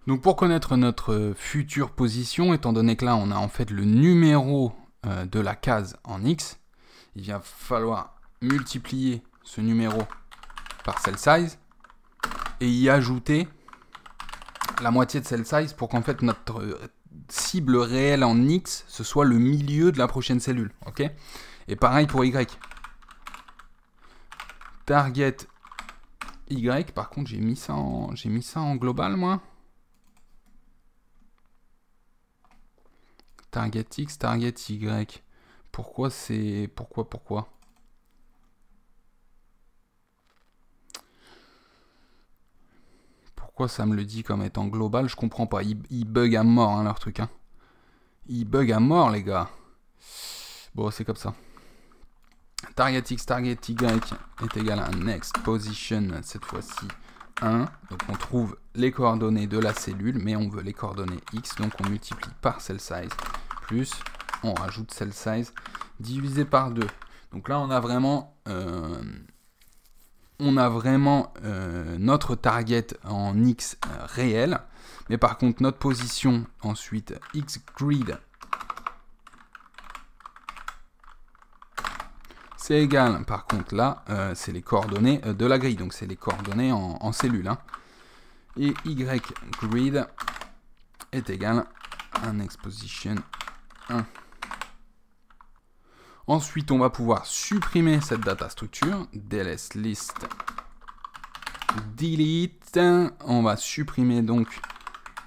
Donc pour connaître notre future position, étant donné que là on a en fait le numéro de la case en X, il va falloir multiplier ce numéro par cell size et y ajouter la moitié de cell size pour qu'en fait notre cible réelle en X ce soit le milieu de la prochaine cellule, ok. Et pareil pour Y. Target Y, par contre j'ai mis ça en global moi. Target X, target Y. Pourquoi ça me le dit comme étant global? Je comprends pas. Ils bug à mort, hein, leur truc. Hein. Ils bug à mort, les gars. Bon, c'est comme ça. Target X, target Y est égal à next position, cette fois-ci 1. Donc on trouve les coordonnées de la cellule, mais on veut les coordonnées X. Donc on multiplie par cell size, plus on rajoute cell size divisé par 2. Donc là, on a vraiment... notre target en X réel, mais par contre notre position ensuite xgrid c'est égal, par contre là c'est les coordonnées de la grille, donc c'est les coordonnées en cellule, hein. Et ygrid est égal à next position 1. Ensuite, on va pouvoir supprimer cette data structure, dls list delete. On va supprimer donc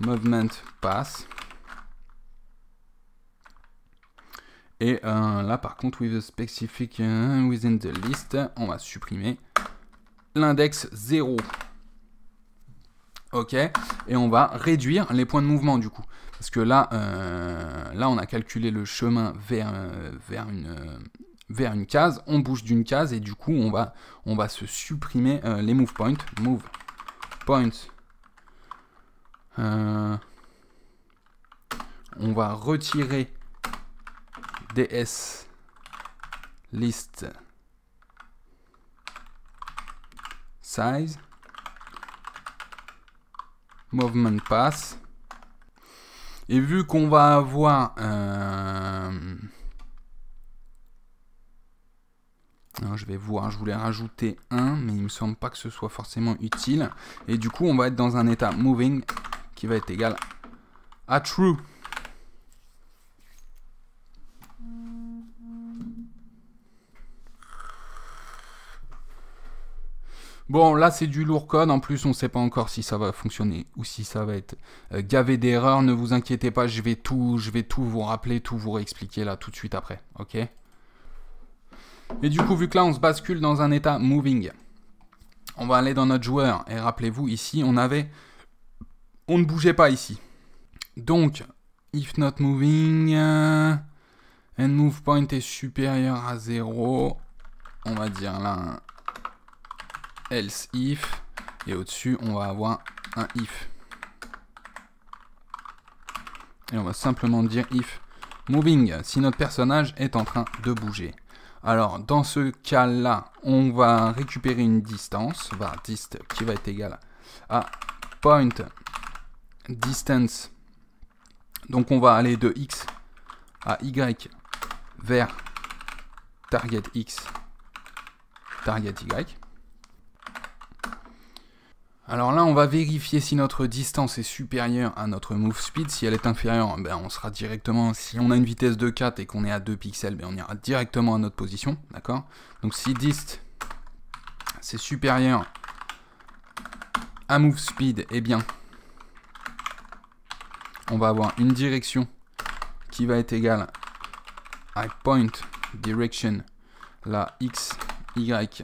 movement pass. Et là, par contre, with a specific within the list, on va supprimer l'index 0. Ok, et on va réduire les points de mouvement du coup. Parce que là, on a calculé le chemin vers une case, on bouge d'une case et du coup, on va se supprimer les move points. Move points. On va retirer ds list size. Movement pass. Et vu qu'on va avoir alors, je voulais rajouter 1, mais il me semble pas que ce soit forcément utile. Et du coup, on va être dans un état moving qui va être égal à true. Bon, là, c'est du lourd code. En plus, on ne sait pas encore si ça va fonctionner ou si ça va être gavé d'erreurs. Ne vous inquiétez pas, je vais tout vous rappeler, tout vous réexpliquer là tout de suite après. Ok. Et du coup, vu que là, on se bascule dans un état moving, on va aller dans notre joueur. Et rappelez-vous, ici, on ne bougeait pas ici. Donc, if not moving, and move point est supérieur à 0, on va dire là else if, et au-dessus, on va avoir un if. Et on va simplement dire if moving, si notre personnage est en train de bouger. Alors, dans ce cas-là, on va récupérer une distance, var dist, qui va être égale à point distance. Donc, on va aller de x à y vers target x, target y. Alors là, on va vérifier si notre distance est supérieure à notre move speed. Si elle est inférieure, ben on sera directement, si on a une vitesse de 4 et qu'on est à 2 pixels, ben on ira directement à notre position, d'accord? Donc si dist, c'est supérieur à move speed, eh bien, on va avoir une direction qui va être égale à point direction, la x, y,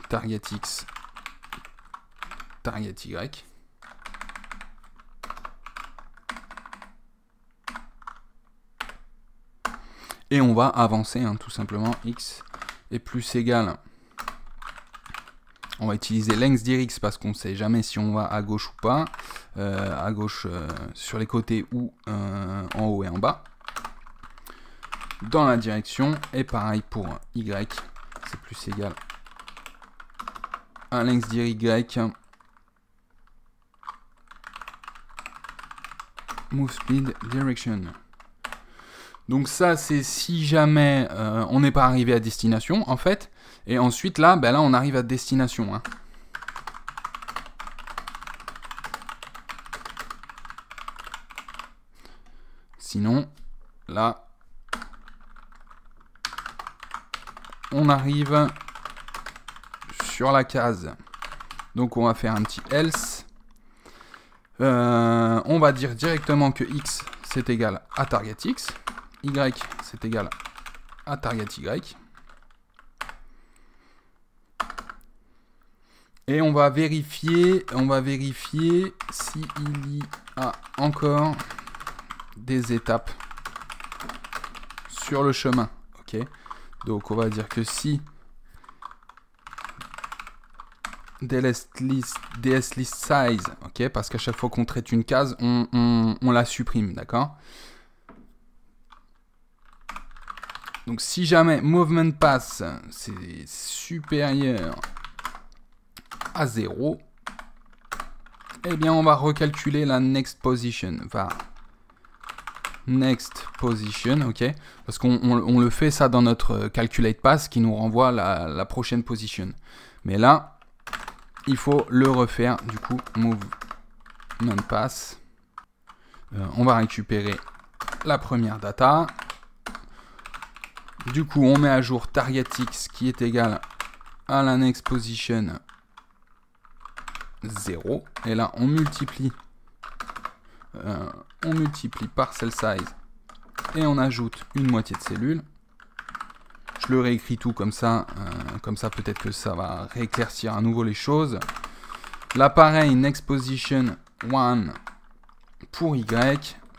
target x, target y. Et on va avancer, hein, tout simplement, x est plus égal. On va utiliser length dirx parce qu'on ne sait jamais si on va à gauche ou pas. À gauche sur les côtés ou en haut et en bas. Dans la direction. Et pareil pour y, c'est plus égal à length dir y. Move speed direction. Donc ça, c'est si jamais on n'est pas arrivé à destination, en fait. Et ensuite, là, ben là, on arrive à destination. Hein. Sinon, là, on arrive sur la case. Donc, on va faire un petit else. On va dire directement que x, c'est égal à target x. Y, c'est égal à target y. Et on va vérifier s'il y a encore des étapes sur le chemin. Ok. Donc on va dire que si ds list size, ok, parce qu'à chaque fois qu'on traite une case, on la supprime, d'accord. Donc si jamais movement pass c'est supérieur à 0, eh bien on va recalculer la next position, var next position, ok, parce qu'on le fait ça dans notre calculate pass qui nous renvoie la prochaine position. Mais là, il faut le refaire, du coup, movement pass. On va récupérer la première data. Du coup, on met à jour target x qui est égal à la next position 0. Et là, on multiplie par cell size et on ajoute une moitié de cellule. Je le réécris tout comme ça peut-être que ça va rééclaircir à nouveau les choses. Là, pareil, next position 1 pour y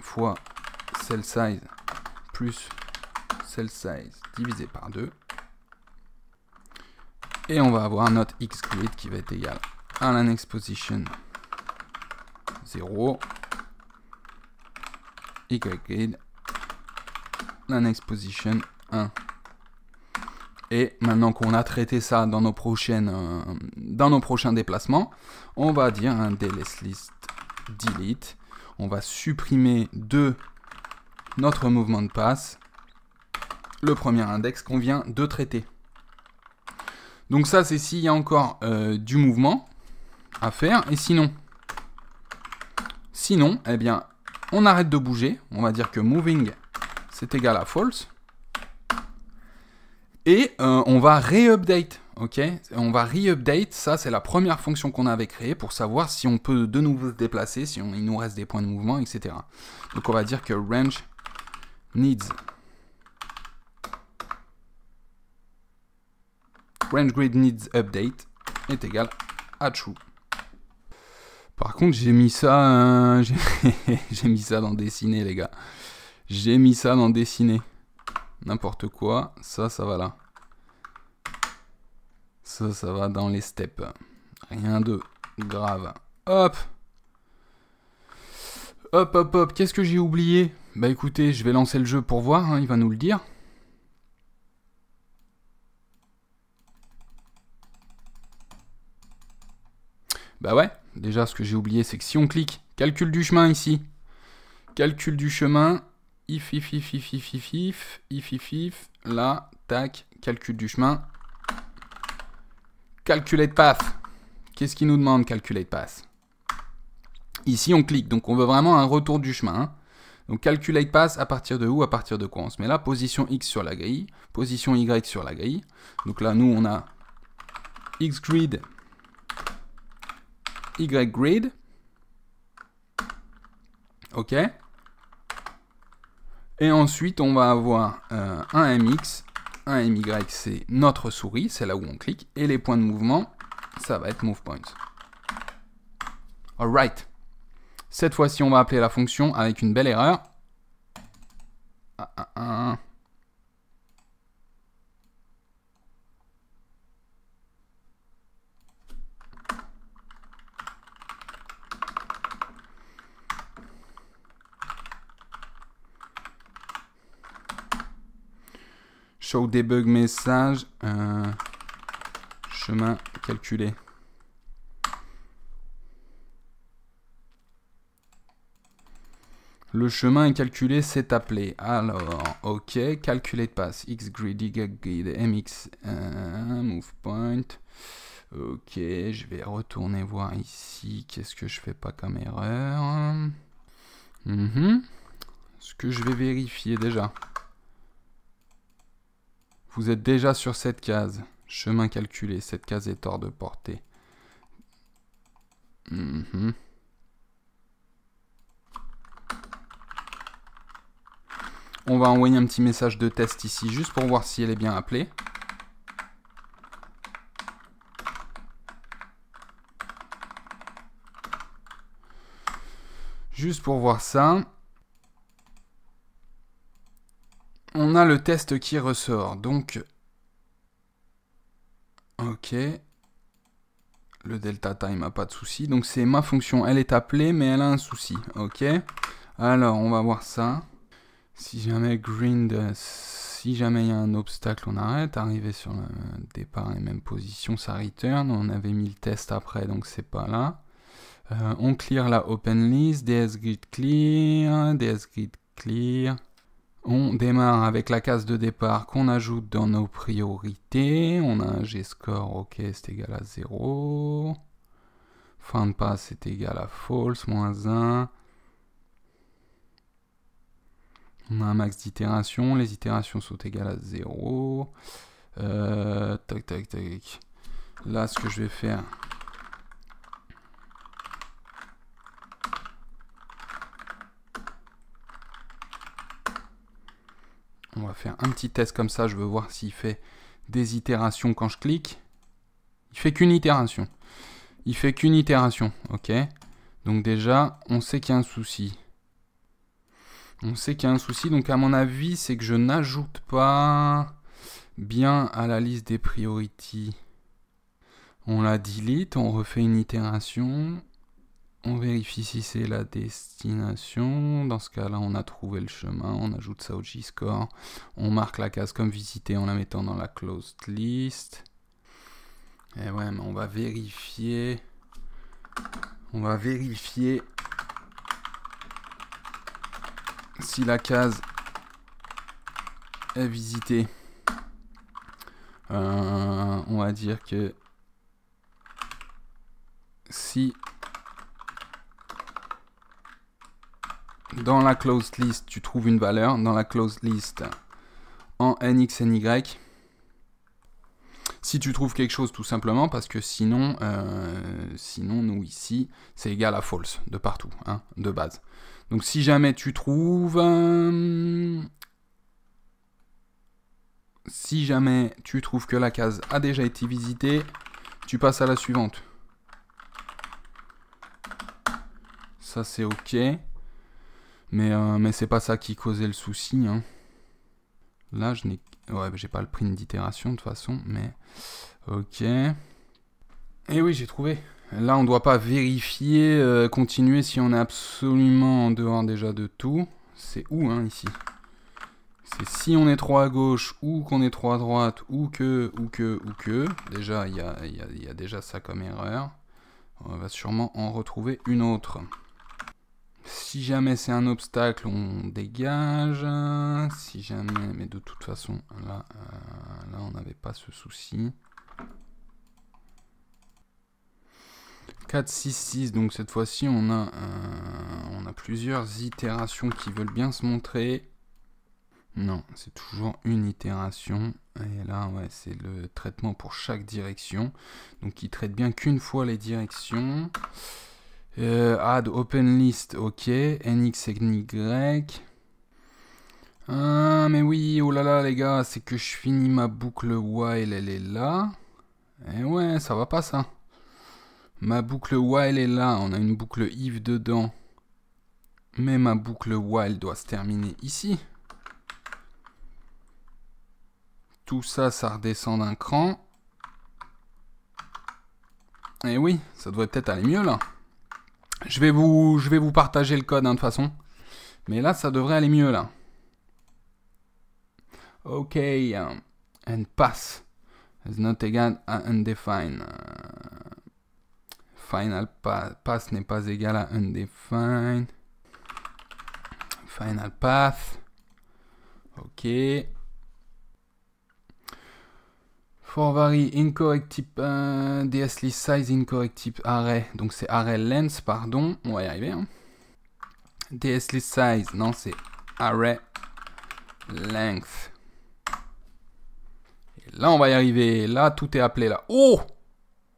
fois cell size plus cell size divisé par 2. Et on va avoir notre x grid qui va être égal à la next position 0, y grid, la next position 1. Et maintenant qu'on a traité ça dans nos prochains déplacements, on va dire un ds list delete. On va supprimer de notre mouvement de passe le premier index qu'on vient de traiter. Donc ça, c'est s'il y a encore du mouvement. à faire. Et sinon, eh bien, on arrête de bouger. On va dire que moving, c'est égal à false. Et on va re-update. Ok, on va re-update. Ça, c'est la première fonction qu'on avait créée pour savoir si on peut de nouveau se déplacer, si il nous reste des points de mouvement, etc. Donc, on va dire que range grid needs update est égal à true. Par contre, j'ai mis ça, j'ai mis ça dans dessiner, les gars. J'ai mis ça dans dessiner. N'importe quoi. Ça va là. Ça va dans les steps. Rien de grave. Hop. Hop, hop, hop. Qu'est-ce que j'ai oublié? Bah écoutez, je vais lancer le jeu pour voir. Hein, il va nous le dire. Bah ouais. Déjà, ce que j'ai oublié, c'est que si on clique calcul du chemin ici. Calcul du chemin. If. Là, tac. Calcul du chemin. Calculate path. Qu'est-ce qu'il nous demande, calculate path? Ici, on clique. Donc, on veut vraiment un retour du chemin. Hein. Donc, calculate path à partir de où? À partir de quoi? On se met là, position X sur la grille, position Y sur la grille. Donc là, nous, on a X grid, Y grid. OK. Et ensuite, on va avoir un MX. Un MY, c'est notre souris, c'est là où on clique. Et les points de mouvement, ça va être move points. Alright. Cette fois-ci, on va appeler la fonction avec une belle erreur. Show debug message. Chemin calculé. Le chemin est calculé, c'est appelé. Alors, OK, calculate path, X grid, Y grid, MX, move point. OK, je vais retourner voir ici. Qu'est-ce que je fais pas comme erreur? Ce que je vais vérifier déjà. Vous êtes déjà sur cette case. Chemin calculé, cette case est hors de portée. On va envoyer un petit message de test ici, juste pour voir si elle est bien appelée. Juste pour voir ça. On a le test qui ressort, donc... OK. Le delta time n'a pas de souci. Donc c'est ma fonction, elle est appelée, mais elle a un souci. OK. Alors, on va voir ça. Si jamais grind, si jamais il y a un obstacle, on arrête. Arriver sur le départ et même position, ça return. On avait mis le test après, donc c'est pas là. On clear la open list, dsgrid clear, dsgrid clear. On démarre avec la case de départ qu'on ajoute dans nos priorités. On a un G-score, OK, c'est égal à 0. Fin de passe, c'est égal à false, moins 1. On a un max d'itérations. Les itérations sont égales à 0. Tac, tac, tac. Là, ce que je vais faire... On va faire un petit test comme ça, je veux voir s'il fait des itérations quand je clique. Il fait qu'une itération. Il fait qu'une itération, OK. Donc déjà, on sait qu'il y a un souci. On sait qu'il y a un souci, donc à mon avis, c'est que je n'ajoute pas bien à la liste des priorities. On la delete, on refait une itération. On vérifie si c'est la destination. Dans ce cas-là, on a trouvé le chemin. On ajoute ça au G-score. On marque la case comme visitée en la mettant dans la closed list. Et ouais, mais on va vérifier. On va vérifier si la case est visitée. On va dire que si dans la closed list, tu trouves une valeur, dans la closed list en nx, ny, si tu trouves quelque chose tout simplement, parce que sinon, nous ici, c'est égal à false, de partout, hein, de base. Donc si jamais tu trouves... si jamais tu trouves que la case a déjà été visitée, tu passes à la suivante. Ça c'est ok. Mais c'est pas ça qui causait le souci. Hein. Là, je n'ai... Ouais, j'ai pas le print d'itération de toute façon, mais... Ok. Et oui, j'ai trouvé. Là, on ne doit pas vérifier, continuer si on est absolument en dehors déjà de tout. C'est où, hein, ici? C'est si on est trop à gauche, ou qu'on est trop à droite, ou que... Déjà, il y a déjà ça comme erreur. On va sûrement en retrouver une autre. Si jamais c'est un obstacle, on dégage. Si jamais, mais de toute façon, là on n'avait pas ce souci. 4, 6, 6, donc cette fois-ci, on a plusieurs itérations qui veulent bien se montrer. Non, c'est toujours une itération. Et là, ouais, c'est le traitement pour chaque direction. Donc, il traite bien qu'une fois les directions. Add open list, ok. Nx, ny. Ah, mais oui, oh là là, les gars, c'est que je finis ma boucle while, elle est là. Et ouais, ça va pas, ça. Ma boucle while est là, on a une boucle if dedans. Mais ma boucle while doit se terminer ici. Tout ça, ça redescend d'un cran. Et oui, ça devrait peut-être aller mieux, là. Je vais vous partager le code, hein, de toute façon. Mais là, ça devrait aller mieux, là. Ok. And pass is not equal à undefined. Final pass n'est pas égal à undefined. Final path. Ok. For vary incorrect type ds list size incorrect type array. Donc c'est array length, pardon. On va y arriver. Hein. ds list size, non, c'est array length. Et là, on va y arriver. Là, tout est appelé là. Oh!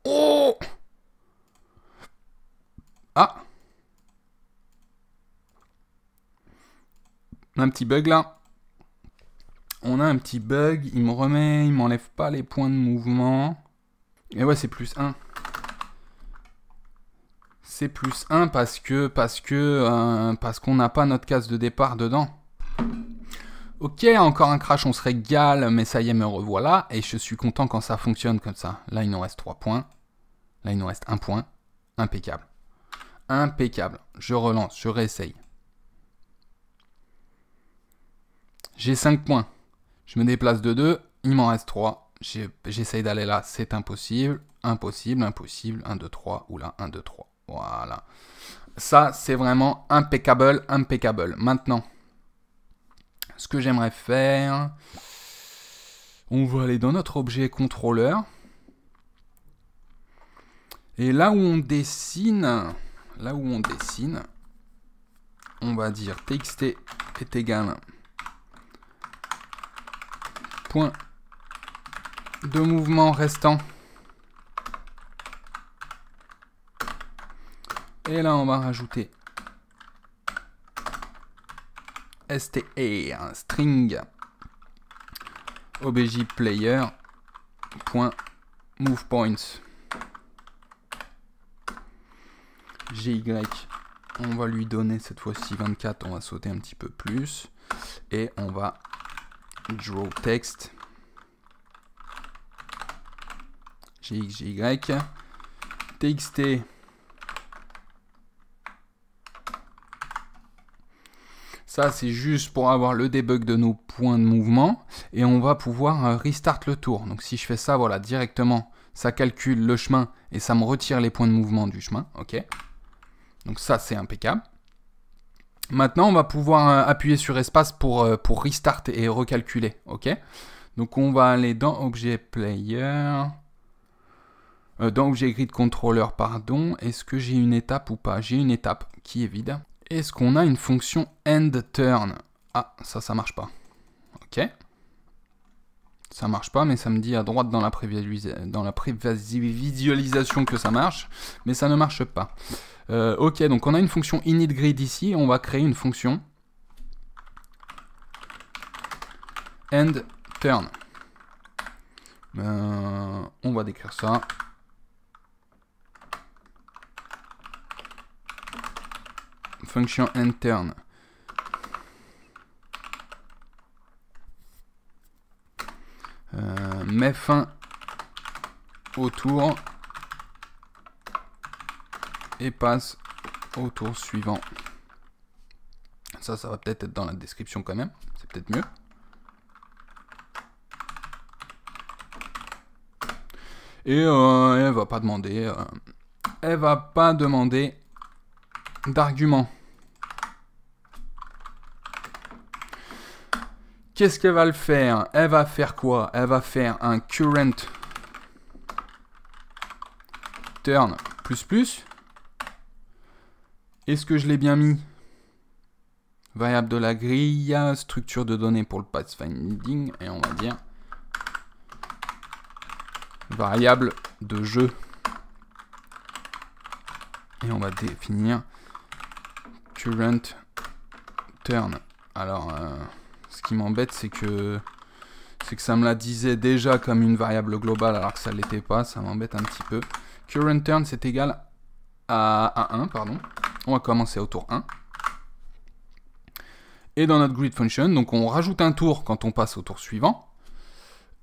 Oh! Ah! Un petit bug là. On a un petit bug, il m'enlève pas les points de mouvement. Et ouais, c'est plus 1. C'est plus 1 parce qu'on n'a pas notre case de départ dedans. Ok, encore un crash, on se régale, mais ça y est, me revoilà. Et je suis content quand ça fonctionne comme ça. Là, il nous reste 3 points. Là, il nous reste 1 point. Impeccable. Impeccable. Je relance, je réessaye. J'ai 5 points. Je me déplace de 2, il m'en reste 3. J'essaye d'aller là, c'est impossible. Impossible, impossible. 1, 2, 3. Oula, 1, 2, 3. Voilà. Ça, c'est vraiment impeccable, impeccable. Maintenant, ce que j'aimerais faire, on va aller dans notre objet contrôleur. Et là où on dessine, on va dire txt est égal point de mouvement restant. Et là, on va rajouter sta, string obj player point move points. Gy, on va lui donner cette fois-ci 24, on va sauter un petit peu plus. Et on va draw text gxgy txt ça c'est juste pour avoir le debug de nos points de mouvement et on va pouvoir restart le tour. Donc si je fais ça, voilà, directement ça calcule le chemin et ça me retire les points de mouvement du chemin. Ok, donc ça c'est impeccable. Maintenant, on va pouvoir appuyer sur espace pour restart et recalculer. Ok. Donc, on va aller dans Objet Player. Dans objet grid controller, pardon, est-ce que j'ai une étape ou pas? J'ai une étape qui est vide. Est-ce qu'on a une fonction end turn? Ah, ça marche pas. Ok. Ça marche pas, mais ça me dit à droite dans la prévisualisation que ça marche, mais ça ne marche pas. Ok, donc on a une fonction initGrid ici, on va créer une fonction end turn. On va décrire ça. Fonction end turn. Met fin au tour et passe au tour suivant. Ça va peut-être être dans la description quand même, c'est peut-être mieux. Et elle va pas demander, d'argument. Qu'est-ce qu'elle va le faire? Elle va faire quoi? Elle va faire un current turn plus. Est-ce que je l'ai bien mis? Variable de la grille, structure de données pour le pathfinding, et on va dire variable de jeu. Et on va définir current turn. Alors, ce qui m'embête, c'est que ça me la disait déjà comme une variable globale alors que ça ne l'était pas. Ça m'embête un petit peu. Current turn, c'est égal à 1, pardon. On va commencer au tour 1. Et dans notre grid function, donc on rajoute un tour quand on passe au tour suivant.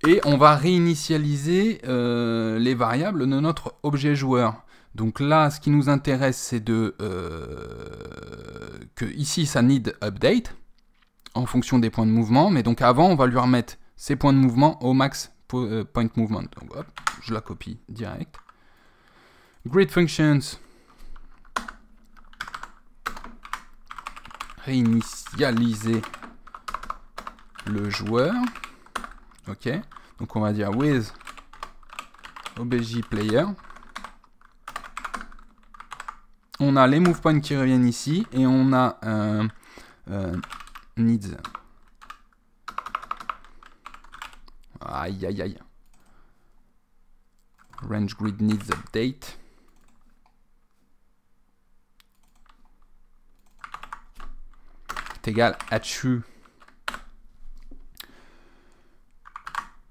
Et on va réinitialiser les variables de notre objet joueur. Donc là, ce qui nous intéresse, c'est que ici, ça need update en fonction des points de mouvement. Mais donc avant, on va lui remettre ces points de mouvement au max point movement. Donc hop, je la copie direct. Grid functions. Réinitialiser le joueur. Ok. Donc on va dire with obj player. On a les move points qui reviennent ici et on a needs. Aïe aïe aïe. Range grid needs update. C'est égal à true.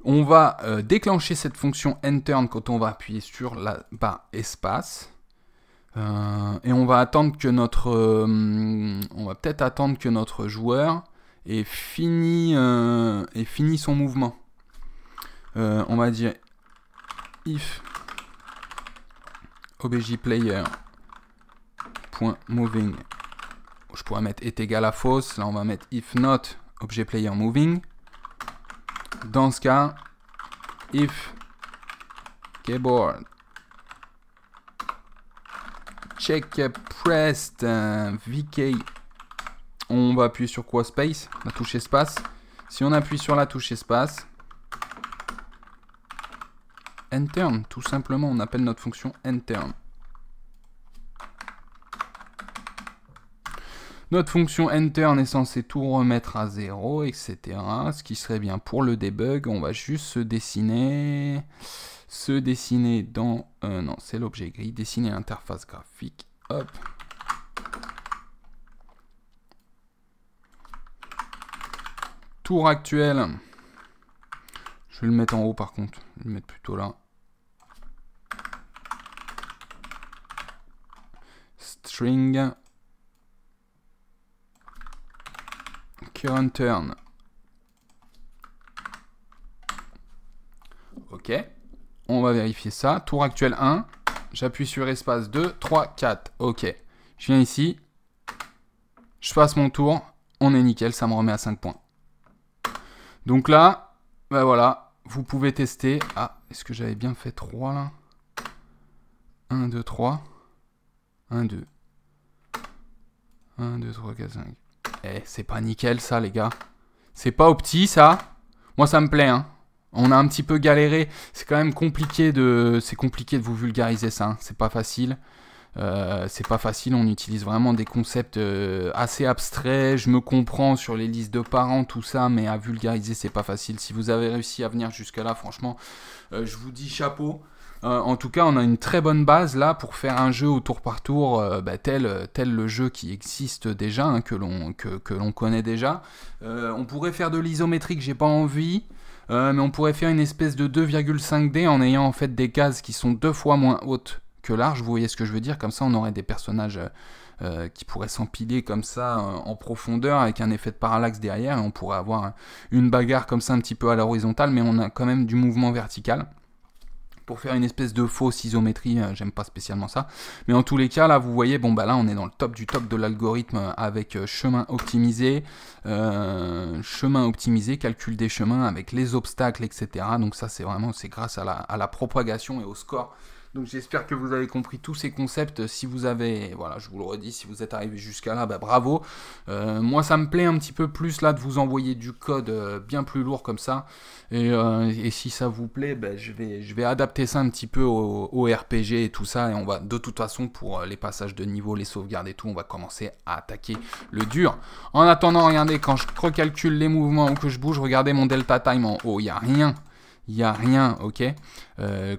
On va déclencher cette fonction endTurn quand on va appuyer sur la barre espace. Et on va attendre que on va peut-être attendre que notre joueur ait fini son mouvement. On va dire if objPlayer.moving. Je pourrais mettre est égal à false. Là, on va mettre if not objPlayerMoving. Dans ce cas, if keyboard check pressed VK, on va appuyer sur quoi? Space, la touche espace. Si on appuie sur la touche espace, endTurn, tout simplement, on appelle notre fonction endTurn. Notre fonction endTurn est censée tout remettre à 0, etc. Ce qui serait bien pour le debug. On va juste se dessiner dans... non, c'est l'objet gris. Dessiner interface graphique. Hop. Tour actuel. Je vais le mettre en haut par contre. Je vais le mettre plutôt là. String. Current turn. Ok. On va vérifier ça. Tour actuel 1. J'appuie sur espace 2, 3, 4. Ok. Je viens ici. Je passe mon tour. On est nickel. Ça me remet à 5 points. Donc là, ben voilà. Vous pouvez tester. Ah, est-ce que j'avais bien fait 3 là? 1, 2, 3. 1, 2. 1, 2, 3, 4, 5. Eh, c'est pas nickel ça, les gars. C'est pas opti, ça. Moi, ça me plaît, hein. On a un petit peu galéré. C'est quand même compliqué de vous vulgariser ça. Hein. C'est pas facile. On utilise vraiment des concepts assez abstraits. Je me comprends sur les listes de parents, tout ça, mais à vulgariser, c'est pas facile. Si vous avez réussi à venir jusqu'à là, franchement, je vous dis chapeau. En tout cas, on a une très bonne base là pour faire un jeu au tour par tour, tel le jeu qui existe déjà, hein, que l'on connaît déjà. On pourrait faire de l'isométrique, j'ai pas envie. Mais on pourrait faire une espèce de 2,5D en ayant en fait des cases qui sont 2 fois moins hautes que larges. Vous voyez ce que je veux dire? Comme ça, on aurait des personnages qui pourraient s'empiler comme ça en profondeur avec un effet de parallaxe derrière. Et on pourrait avoir une bagarre comme ça un petit peu à l'horizontale, mais on a quand même du mouvement vertical. Pour faire une espèce de fausse isométrie, j'aime pas spécialement ça. Mais en tous les cas, là, vous voyez, bon, bah là, on est dans le top du top de l'algorithme avec chemin optimisé, calcul des chemins avec les obstacles, etc. Donc ça, c'est grâce à la propagation et au score. Donc j'espère que vous avez compris tous ces concepts. Si vous avez, voilà, je vous le redis, si vous êtes arrivé jusqu'à là, bah bravo. Moi, ça me plaît un petit peu plus là de vous envoyer du code bien plus lourd comme ça. Et si ça vous plaît, bah, je vais adapter ça un petit peu au RPG et tout ça. Et on va, de toute façon, pour les passages de niveau, les sauvegardes et tout, on va commencer à attaquer le dur. En attendant, regardez, quand je recalcule les mouvements ou que je bouge, regardez mon delta time en haut, il n'y a rien. Il n'y a rien, ok.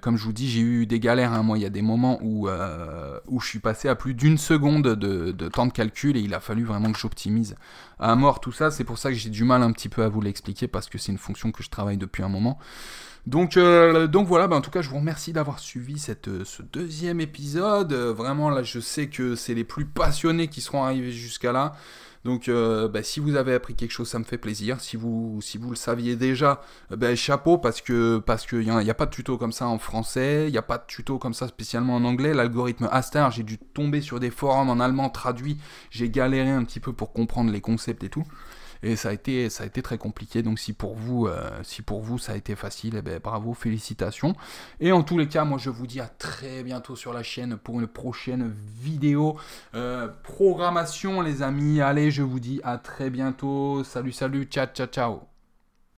Comme je vous dis, j'ai eu des galères. Hein. Moi, il y a des moments où je suis passé à plus d'une seconde de temps de calcul et il a fallu vraiment que j'optimise à mort tout ça. C'est pour ça que j'ai du mal un petit peu à vous l'expliquer parce que c'est une fonction que je travaille depuis un moment. Donc voilà, en tout cas, je vous remercie d'avoir suivi ce deuxième épisode. Vraiment, là, je sais que c'est les plus passionnés qui seront arrivés jusqu'à là. Donc, si vous avez appris quelque chose, ça me fait plaisir. Si vous le saviez déjà, chapeau, parce que y a pas de tuto comme ça en français, il n'y a pas de tuto comme ça spécialement en anglais. L'algorithme Astar, j'ai dû tomber sur des forums en allemand traduits. J'ai galéré un petit peu pour comprendre les concepts et tout. Et ça a été très compliqué. Donc si pour vous ça a été facile, bravo, félicitations. Et en tous les cas, moi je vous dis à très bientôt sur la chaîne pour une prochaine vidéo programmation, les amis. Allez, je vous dis à très bientôt. Salut, ciao, ciao, ciao.